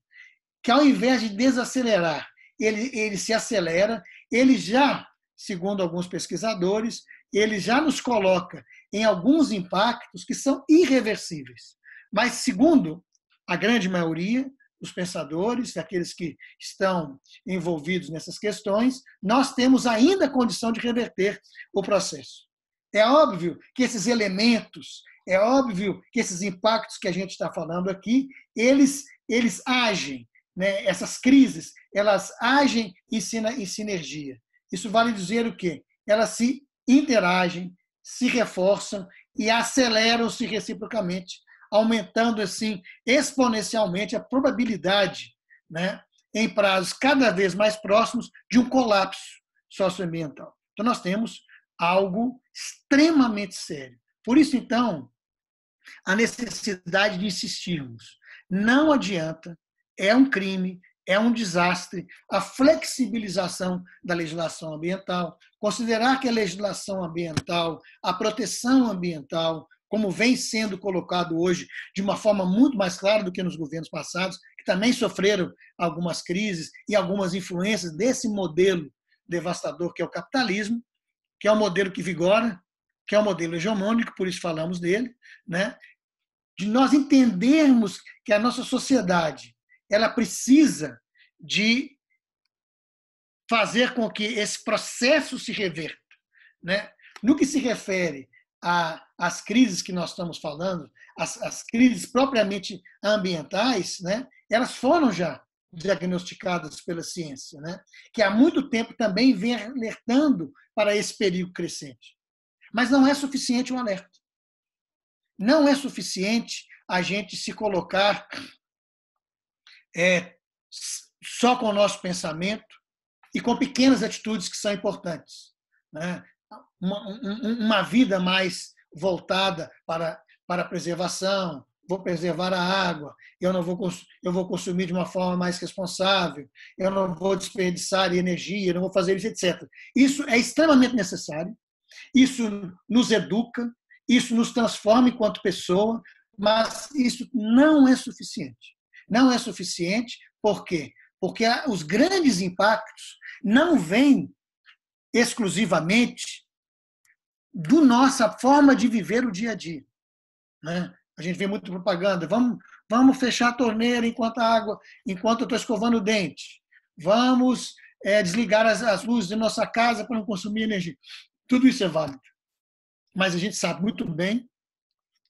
que ao invés de desacelerar, ele se acelera, ele já, segundo alguns pesquisadores, ele já nos coloca em alguns impactos que são irreversíveis. Mas, segundo a grande maioria dos pensadores, daqueles que estão envolvidos nessas questões, nós temos ainda a condição de reverter o processo. É óbvio que esses elementos, é óbvio que esses impactos que a gente está falando aqui, eles agem, né? Essas crises, elas agem em sinergia. Isso vale dizer o quê? Elas se interagem, se reforçam e aceleram-se reciprocamente, aumentando assim exponencialmente a probabilidade, né, em prazos cada vez mais próximos de um colapso socioambiental. Então nós temos algo extremamente sério. Por isso, então, a necessidade de insistirmos. Não adianta, é um crime, é um desastre a flexibilização da legislação ambiental, considerar que a legislação ambiental, a proteção ambiental, como vem sendo colocado hoje de uma forma muito mais clara do que nos governos passados, que também sofreram algumas crises e algumas influências desse modelo devastador que é o capitalismo, que é o modelo que vigora, que é o modelo hegemônico, por isso falamos dele, né? De nós entendermos que a nossa sociedade ela precisa de fazer com que esse processo se reverta, né? No que se refere às crises que nós estamos falando, as crises propriamente ambientais, né? Elas foram já diagnosticadas pela ciência, né? Que há muito tempo também vem alertando para esse perigo crescente. Mas não é suficiente o alerta. Não é suficiente a gente se colocar só com o nosso pensamento e com pequenas atitudes que são importantes, né? Uma vida mais voltada para a preservação, vou preservar a água, eu vou consumir de uma forma mais responsável, eu não vou desperdiçar energia, eu não vou fazer isso, etc. Isso é extremamente necessário, isso nos educa, isso nos transforma enquanto pessoa, mas isso não é suficiente. Não é suficiente, por quê? Porque os grandes impactos não vêm exclusivamente da nossa forma de viver o dia a dia, né? A gente vê muito propaganda, vamos fechar a torneira enquanto eu estou escovando o dente, vamos desligar as luzes de nossa casa para não consumir energia. Tudo isso é válido. Mas a gente sabe muito bem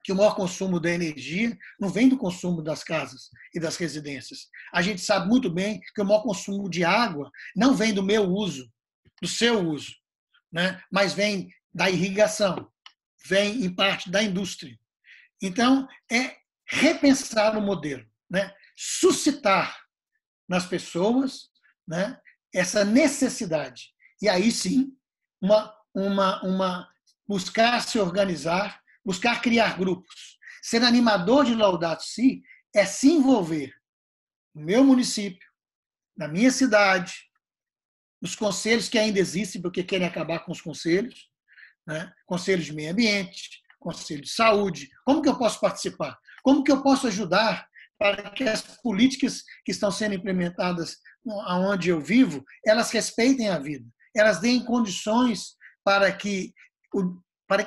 que o maior consumo da energia não vem do consumo das casas e das residências. A gente sabe muito bem que o maior consumo de água não vem do meu uso, do seu uso, né? Mas vem da irrigação, vem em parte da indústria. Então, é repensar o modelo, né? Suscitar nas pessoas, né, essa necessidade. E aí sim, buscar se organizar, buscar criar grupos. Ser animador de Laudato Si é se envolver no meu município, na minha cidade, nos conselhos que ainda existem, porque querem acabar com os conselhos, né? Conselho de meio ambiente, conselho de saúde. Como que eu posso participar? Como que eu posso ajudar para que as políticas que estão sendo implementadas onde eu vivo, elas respeitem a vida, elas deem condições para que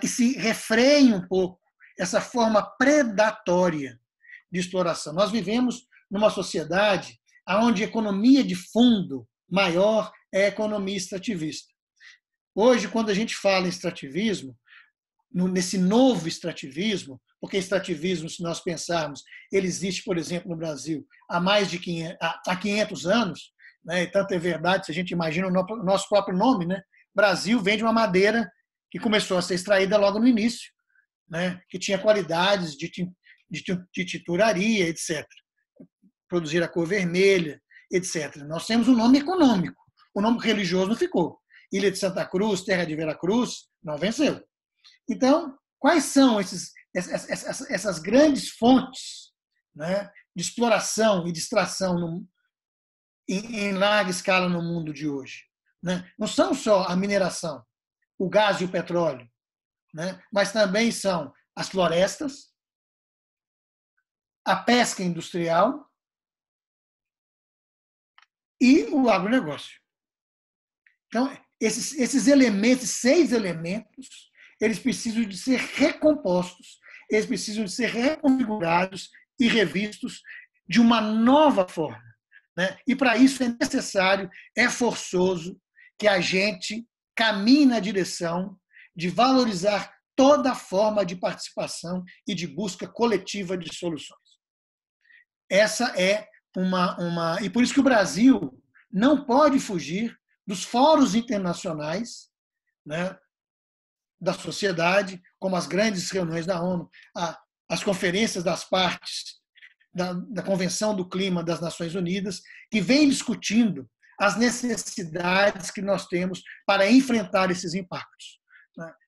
se refreie um pouco essa forma predatória de exploração. Nós vivemos numa sociedade onde a economia de fundo maior é a economia extrativista. Hoje, quando a gente fala em extrativismo, nesse novo extrativismo, porque extrativismo, se nós pensarmos, ele existe, por exemplo, no Brasil há 500 anos, né? E tanto é verdade, se a gente imagina o nosso próprio nome, né? Brasil vem de uma madeira que começou a ser extraída logo no início, né? Que tinha qualidades de tinturaria, etc. Produzir a cor vermelha, etc. Nós temos um nome econômico, o nome religioso não ficou. Ilha de Santa Cruz, Terra de Veracruz, não venceu. Então, quais são essas grandes fontes, né, de exploração e de extração em larga escala no mundo de hoje? Né? Não são só a mineração, o gás e o petróleo, né, mas também são as florestas, a pesca industrial e o agronegócio. Então, esses elementos, 6 elementos, eles precisam de ser recompostos, eles precisam de ser reconfigurados e revistos de uma nova forma. Né? E para isso é necessário, é forçoso que a gente caminhe na direção de valorizar toda forma de participação e de busca coletiva de soluções. Essa é e por isso que o Brasil não pode fugir dos fóruns internacionais, né, da sociedade, como as grandes reuniões da ONU, as conferências das partes da Convenção do Clima das Nações Unidas, que vem discutindo as necessidades que nós temos para enfrentar esses impactos.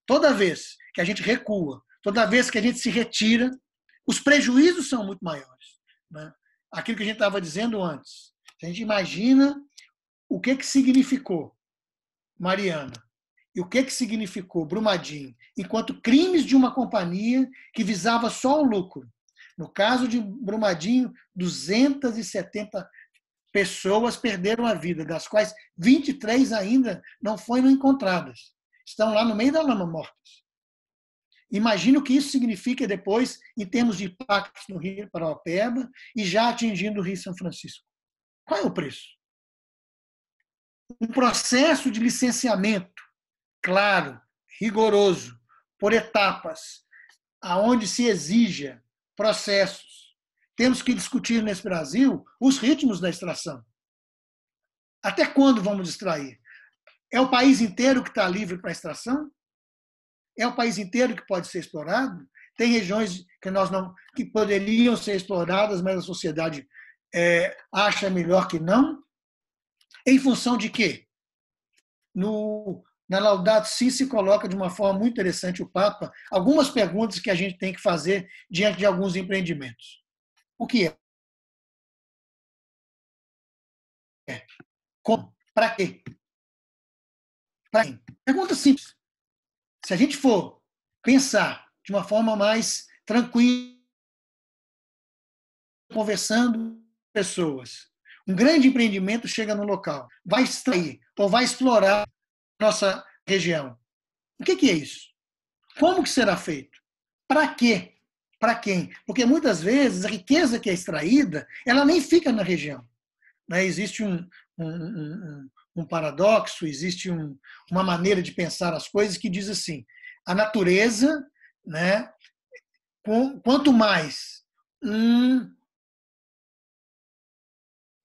Toda vez que a gente recua, toda vez que a gente se retira, os prejuízos são muito maiores. Aquilo que a gente estava dizendo antes. A gente imagina o que significou Mariana e o que significou Brumadinho, enquanto crimes de uma companhia que visava só o lucro. No caso de Brumadinho, 270 pessoas perderam a vida, das quais 23 ainda não foram encontradas. Estão lá no meio da lama mortas. Imagina o que isso significa depois, em termos de impactos no Rio Paraopeba e já atingindo o Rio São Francisco. Qual é o preço? Um processo de licenciamento claro, rigoroso, por etapas, aonde se exija processos. Temos que discutir nesse Brasil os ritmos da extração. Até quando vamos extrair? É o país inteiro que está livre para a extração? É o país inteiro que pode ser explorado? Tem regiões que poderiam ser exploradas, mas a sociedade acha melhor que não? Em função de quê? Na Laudato Si se coloca de uma forma muito interessante o Papa algumas perguntas que a gente tem que fazer diante de alguns empreendimentos. O que é? Como? Para quê? Para quem? Pergunta simples. Se a gente for pensar de uma forma mais tranquila, conversando com pessoas, um grande empreendimento chega no local, vai extrair ou vai explorar a nossa região. O que é isso? Como que será feito? Para quê? Para quem? Porque muitas vezes a riqueza que é extraída, ela nem fica na região. Existe um paradoxo, existe uma maneira de pensar as coisas que diz assim, a natureza, né, quanto mais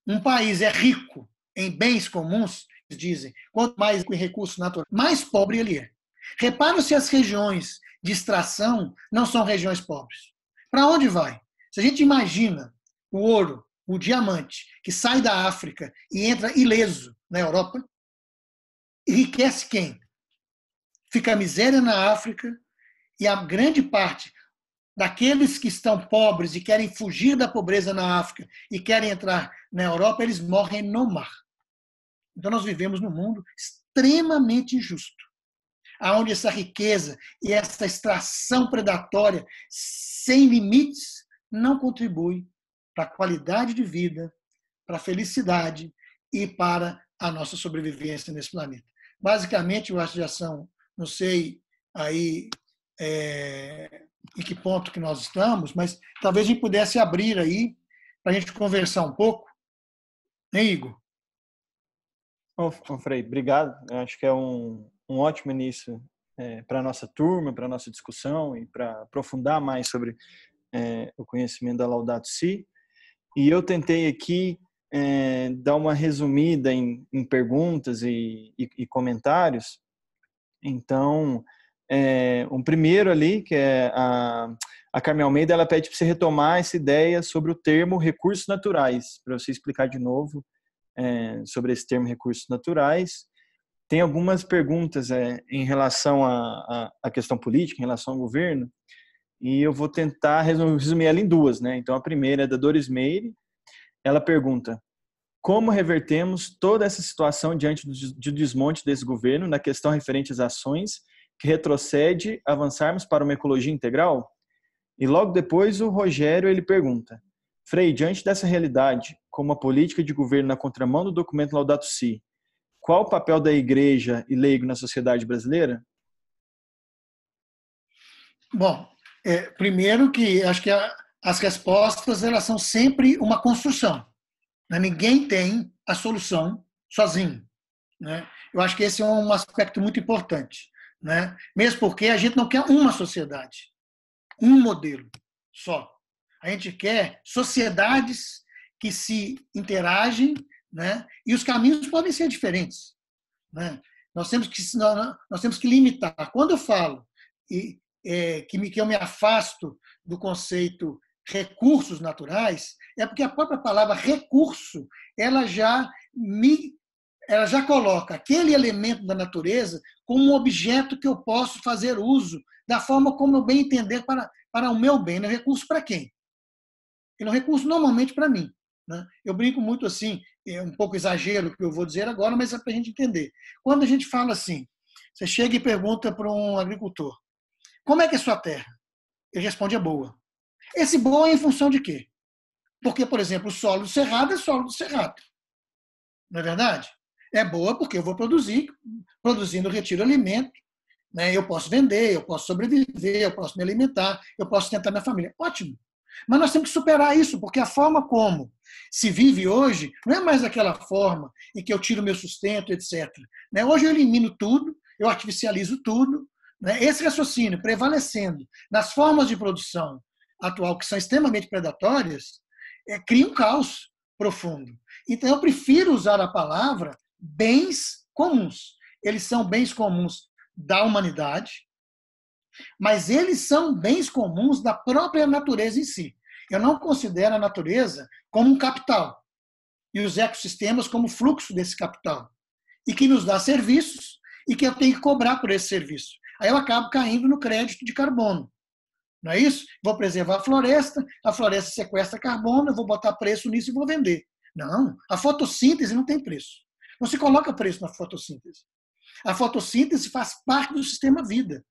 um país é rico em bens comuns, dizem, quanto mais em recursos naturais, mais pobre ele é. Repara se as regiões de extração não são regiões pobres. Para onde vai? Se a gente imagina o ouro, o diamante, que sai da África e entra ileso na Europa, enriquece quem? Fica a miséria na África e a grande parte daqueles que estão pobres e querem fugir da pobreza na África e querem entrar na Europa, eles morrem no mar. Então nós vivemos num mundo extremamente injusto, onde essa riqueza e essa extração predatória sem limites não contribui para a qualidade de vida, para a felicidade e para a nossa sobrevivência nesse planeta. Basicamente, eu acho que já são, não sei aí em que ponto que nós estamos, mas talvez a gente pudesse abrir aí para a gente conversar um pouco. Hein, Igor? Frei, obrigado. Eu acho que é um ótimo início para a nossa turma, para a nossa discussão e para aprofundar mais sobre o conhecimento da Laudato Si. E eu tentei aqui dar uma resumida em perguntas e comentários. Então, um primeiro ali, que é a Carmen Almeida, ela pede para você retomar essa ideia sobre o termo recursos naturais, para você explicar de novo sobre esse termo recursos naturais. tem algumas perguntas em relação à questão política, em relação ao governo, e eu vou tentar resumir ela em duas, né? Então, a primeira é da Doris Meire. Ela pergunta: como revertemos toda essa situação diante do desmonte desse governo na questão referente às ações que retrocede avançarmos para uma ecologia integral? E logo depois o Rogério ele pergunta: Frei, diante dessa realidade, como a política de governo na contramão do documento Laudato Si, qual o papel da igreja e leigo na sociedade brasileira? Bom, primeiro que acho que as respostas elas são sempre uma construção. Né? Ninguém tem a solução sozinho. Né? Eu acho que esse é um aspecto muito importante. Né? Mesmo porque a gente não quer uma sociedade, um modelo só. A gente quer sociedades que se interagem, né? E os caminhos podem ser diferentes. Né? Nós temos que limitar. Quando eu falo que eu me afasto do conceito recursos naturais, é porque a própria palavra recurso ela já coloca aquele elemento da natureza como um objeto que eu posso fazer uso da forma como eu bem entender para o meu bem. Não é recurso para quem? Ele é um recurso normalmente para mim. Né? Eu brinco muito assim, é um pouco exagero o que eu vou dizer agora, mas é para a gente entender. Quando a gente fala assim, você chega e pergunta para um agricultor: como é que é a sua terra? Ele responde: é boa. Esse boa é em função de quê? Porque, por exemplo, o solo do cerrado é solo do cerrado. Não é verdade? É boa porque eu vou produzindo eu retiro alimento, né? Eu posso vender, eu posso sobreviver, eu posso me alimentar, eu posso sustentar minha família. Ótimo. Mas nós temos que superar isso, porque a forma como se vive hoje não é mais aquela forma em que eu tiro meu sustento, etc. Hoje eu elimino tudo, eu artificializo tudo. Esse raciocínio prevalecendo nas formas de produção atual, que são extremamente predatórias, cria um caos profundo. Então, eu prefiro usar a palavra bens comuns. Eles são bens comuns da humanidade, mas eles são bens comuns da própria natureza em si. Eu não considero a natureza como um capital e os ecossistemas como fluxo desse capital e que nos dá serviços e que eu tenho que cobrar por esse serviço. Aí eu acabo caindo no crédito de carbono. Não é isso? Vou preservar a floresta sequestra carbono, eu vou botar preço nisso e vou vender. Não, a fotossíntese não tem preço. Não se coloca preço na fotossíntese. A fotossíntese faz parte do sistema vida.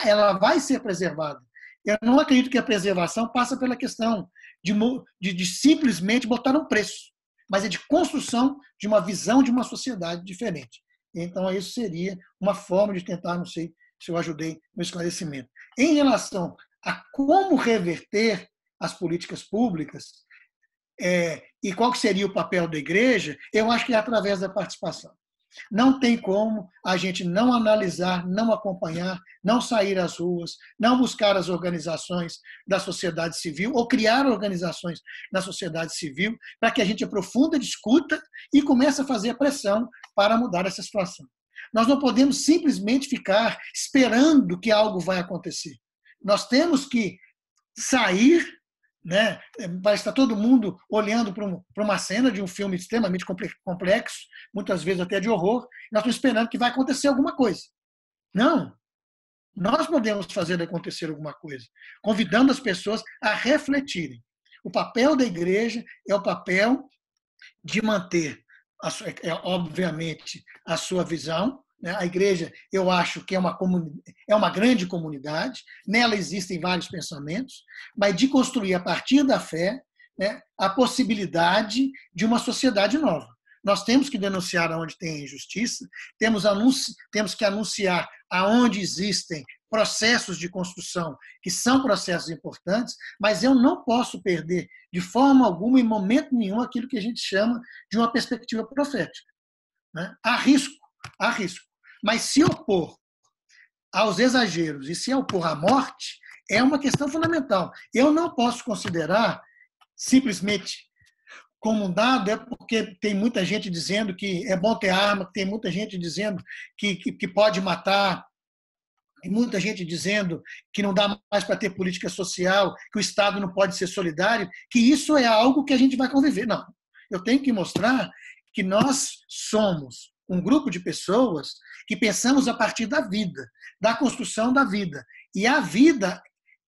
Ela vai ser preservada. Eu não acredito que a preservação passa pela questão de simplesmente botar um preço, mas é de construção de uma visão de uma sociedade diferente. Então, isso seria uma forma de tentar, não sei se eu ajudei no esclarecimento. Em relação a como reverter as políticas públicas e qual que seria o papel da igreja, eu acho que é através da participação. Não tem como a gente não analisar, não acompanhar, não sair às ruas, não buscar as organizações da sociedade civil ou criar organizações na sociedade civil para que a gente aprofunde, discuta e comece a fazer pressão para mudar essa situação. Nós não podemos simplesmente ficar esperando que algo vai acontecer. Nós temos que sair, né? Parece que está todo mundo olhando para uma cena de um filme extremamente complexo, muitas vezes até de horror, e nós estamos esperando que vai acontecer alguma coisa. Não. Nós podemos fazer acontecer alguma coisa, convidando as pessoas a refletirem. O papel da igreja é o papel de manter, obviamente, a sua visão. A igreja, eu acho que é uma grande comunidade, nela existem vários pensamentos, mas de construir a partir da fé, a possibilidade de uma sociedade nova. Nós temos que denunciar aonde tem injustiça, temos que anunciar aonde existem processos de construção que são processos importantes, mas eu não posso perder de forma alguma, em momento nenhum, aquilo que a gente chama de uma perspectiva profética. Há risco. Mas se opor aos exageros e se opor à morte é uma questão fundamental. Eu não posso considerar simplesmente como um dado, porque tem muita gente dizendo que é bom ter arma, tem muita gente dizendo que pode matar, tem muita gente dizendo que não dá mais para ter política social, que o Estado não pode ser solidário, que isso é algo que a gente vai conviver. Não. Eu tenho que mostrar que nós somos um grupo de pessoas que pensamos a partir da vida, da construção da vida. E a vida,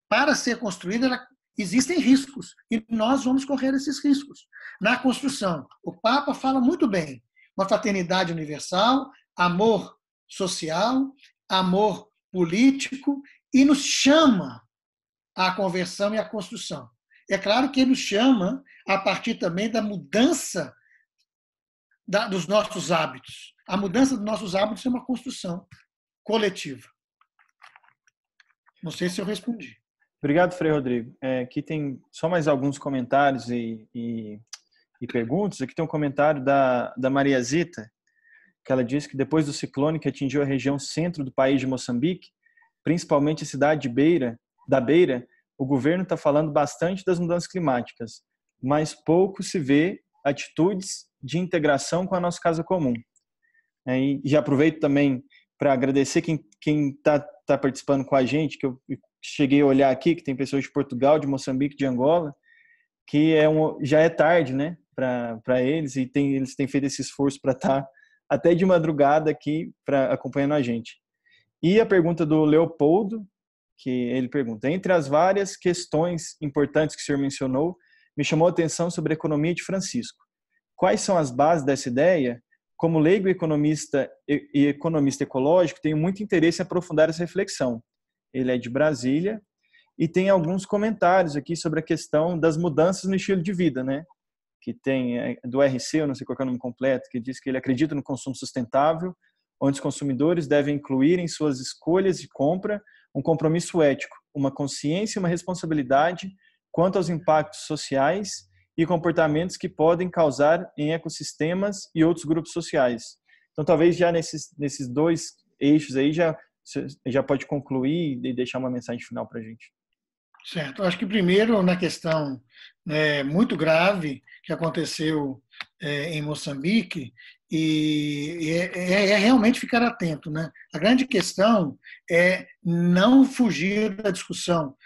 para ser construída, existem riscos, e nós vamos correr esses riscos na construção. O Papa fala muito bem, uma fraternidade universal, amor social, amor político, e nos chama à conversão e à construção. É claro que ele nos chama a partir também da mudança dos nossos hábitos. A mudança dos nossos hábitos é uma construção coletiva. Não sei se eu respondi. Obrigado, Frei Rodrigo. Aqui tem só mais alguns comentários e perguntas. Aqui tem um comentário da Maria Zita, que ela diz que depois do ciclone que atingiu a região centro do país de Moçambique, principalmente a cidade da Beira, o governo está falando bastante das mudanças climáticas, mas pouco se vê atitudes de integração com a nossa casa comum. E já aproveito também para agradecer quem está participando com a gente, que eu cheguei a olhar aqui, que tem pessoas de Portugal, de Moçambique, de Angola, que já é tarde, né, para eles, e eles têm feito esse esforço para estar até de madrugada aqui acompanhando a gente. E a pergunta do Leopoldo, que ele pergunta: entre as várias questões importantes que o senhor mencionou, me chamou a atenção sobre a economia de Francisco. Quais são as bases dessa ideia? Como leigo economista e economista ecológico, tenho muito interesse em aprofundar essa reflexão. Ele é de Brasília e tem alguns comentários aqui sobre a questão das mudanças no estilo de vida, né? Que tem do RC, eu não sei qual é o nome completo, que diz que ele acredita no consumo sustentável, onde os consumidores devem incluir em suas escolhas de compra um compromisso ético, uma consciência e uma responsabilidade quanto aos impactos sociais e comportamentos que podem causar em ecossistemas e outros grupos sociais. Então, talvez já nesses dois eixos aí já pode concluir e deixar uma mensagem final para a gente. Certo. Acho que primeiro na questão muito grave que aconteceu em Moçambique, e é realmente ficar atento, né? A grande questão é não fugir da discussão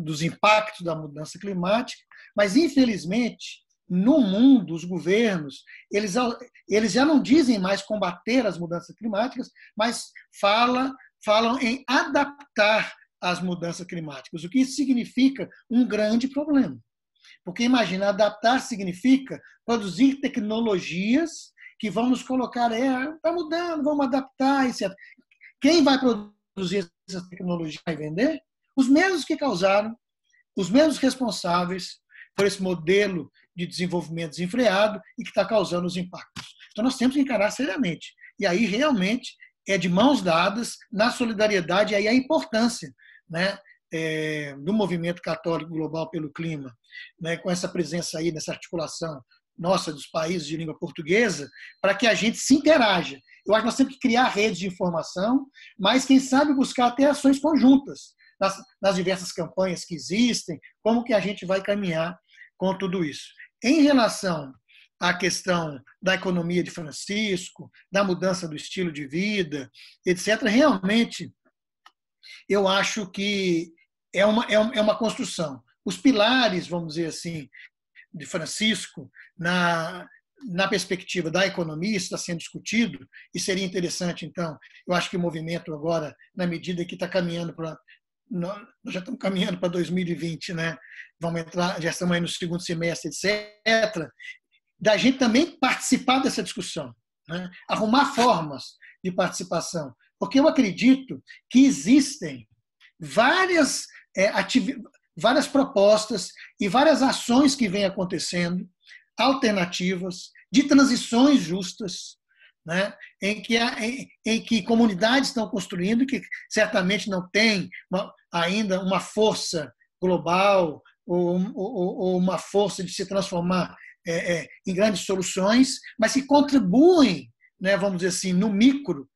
dos impactos da mudança climática, mas infelizmente no mundo os governos eles já não dizem mais combater as mudanças climáticas, mas falam em adaptar as mudanças climáticas, o que isso significa um grande problema. Porque, imagina, adaptar significa produzir tecnologias que vão nos colocar, está mudando, vamos adaptar, etc. Quem vai produzir essa tecnologia e vender? Os mesmos que causaram, os mesmos responsáveis por esse modelo de desenvolvimento desenfreado e que está causando os impactos. Então, nós temos que encarar seriamente. E aí, realmente, é de mãos dadas, na solidariedade, e aí a importância, né, do movimento católico global pelo clima, né, com essa presença aí, nessa articulação nossa dos países de língua portuguesa, para que a gente se interaja. Eu acho que nós temos que criar redes de informação, mas, quem sabe, buscar até ações conjuntas nas diversas campanhas que existem, como que a gente vai caminhar com tudo isso. Em relação à questão da economia de Francisco, da mudança do estilo de vida, etc., realmente, eu acho que é uma construção. Os pilares, vamos dizer assim, de Francisco, na perspectiva da economia, está sendo discutido, e seria interessante, então, eu acho que o movimento agora, na medida que está caminhando para... Nós já estamos caminhando para 2020, né? Vamos entrar, já estamos aí no segundo semestre, etc., da gente também participar dessa discussão, né? Arrumar formas de participação, porque eu acredito que existem várias propostas e várias ações que vêm acontecendo, alternativas, de transições justas, né? em que comunidades estão construindo, que certamente não tem ainda uma força global ou uma força de se transformar em grandes soluções, mas que contribuem, né, vamos dizer assim, no micro,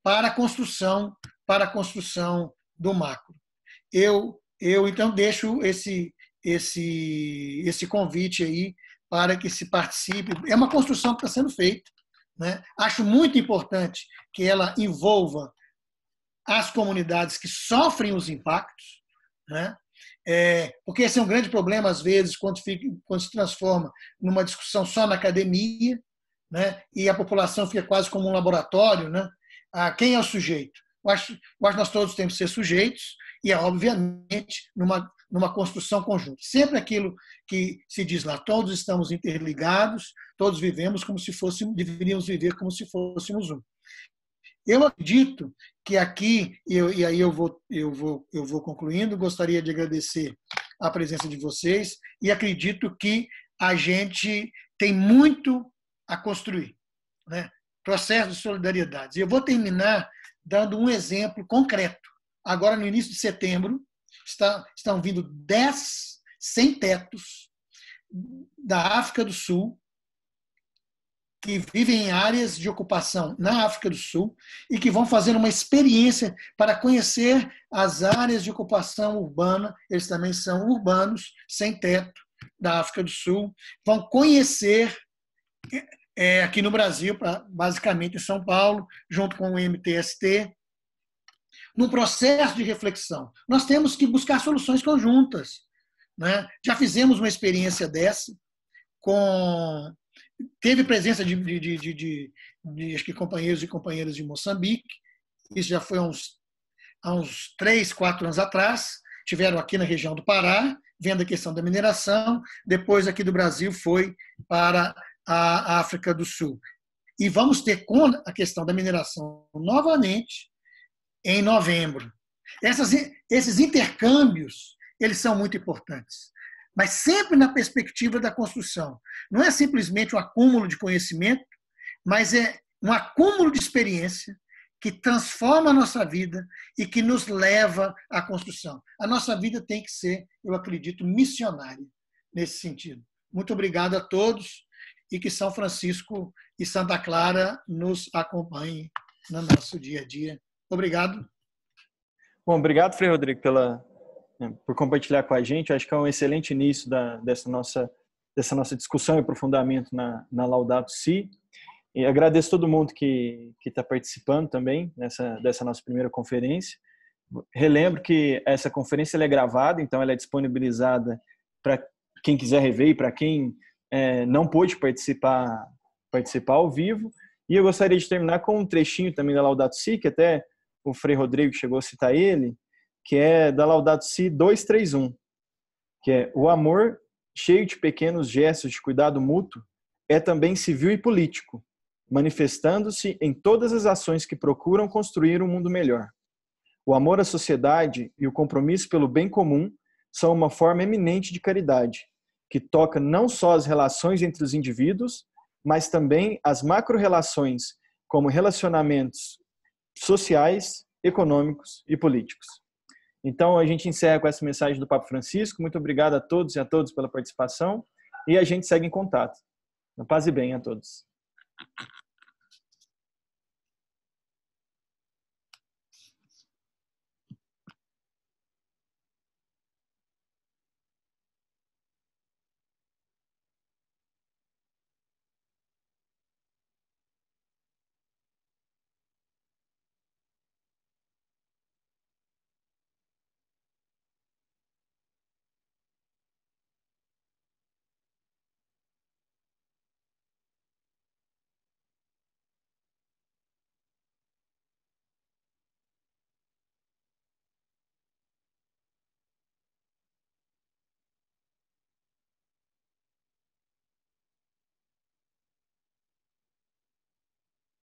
para a construção do macro. Eu então deixo esse convite aí para que se participe. É uma construção que está sendo feita, né? Acho muito importante que ela envolva as comunidades que sofrem os impactos, né? Porque esse é um grande problema, às vezes, quando se transforma numa discussão só na academia, né? E a população fica quase como um laboratório, né? Quem é o sujeito? Eu acho que nós todos temos que ser sujeitos e, obviamente, numa construção conjunta. Sempre aquilo que se diz lá, todos estamos interligados, todos vivemos como se fôssemos, deveríamos viver como se fôssemos um. Eu acredito que aqui, e aí eu vou concluindo, gostaria de agradecer a presença de vocês e acredito que a gente tem muito a construir, né? Processo de solidariedade. Eu vou terminar dando um exemplo concreto. Agora, no início de setembro, estão vindo 10 sem-tetos da África do Sul, que vivem em áreas de ocupação na África do Sul e que vão fazer uma experiência para conhecer as áreas de ocupação urbana. Eles também são urbanos, sem teto, da África do Sul. Vão conhecer aqui no Brasil, basicamente em São Paulo, junto com o MTST, num processo de reflexão. Nós temos que buscar soluções conjuntas, né? Já fizemos uma experiência dessa, teve presença de acho que companheiros e companheiras de Moçambique, isso já foi há uns 3, 4 anos atrás, tiveram aqui na região do Pará, vendo a questão da mineração, depois aqui do Brasil foi para a África do Sul. E vamos ter com a questão da mineração novamente em novembro. Esses intercâmbios, eles são muito importantes, mas sempre na perspectiva da construção. Não é simplesmente um acúmulo de conhecimento, mas é um acúmulo de experiência que transforma a nossa vida e que nos leva à construção. A nossa vida tem que ser, eu acredito, missionária nesse sentido. Muito obrigado a todos e que São Francisco e Santa Clara nos acompanhem no nosso dia a dia. Obrigado. Bom, obrigado, Frei Rodrigo, por compartilhar com a gente. Acho que é um excelente início dessa nossa discussão e aprofundamento na Laudato Si. E agradeço todo mundo que está participando também dessa nossa primeira conferência. Relembro que essa conferência ela é gravada, então ela é disponibilizada para quem quiser rever e para quem não pôde participar ao vivo. E eu gostaria de terminar com um trechinho também da Laudato Si, que até o Frei Rodrigo chegou a citar ele, que é da Laudato Si 231, que é: o amor, cheio de pequenos gestos de cuidado mútuo, é também civil e político, manifestando-se em todas as ações que procuram construir um mundo melhor. O amor à sociedade e o compromisso pelo bem comum são uma forma eminente de caridade, que toca não só as relações entre os indivíduos, mas também as macro-relações, como relacionamentos sociais, econômicos e políticos. Então, a gente encerra com essa mensagem do Papa Francisco. Muito obrigado a todos e a todas pela participação e a gente segue em contato. Paz e bem a todos.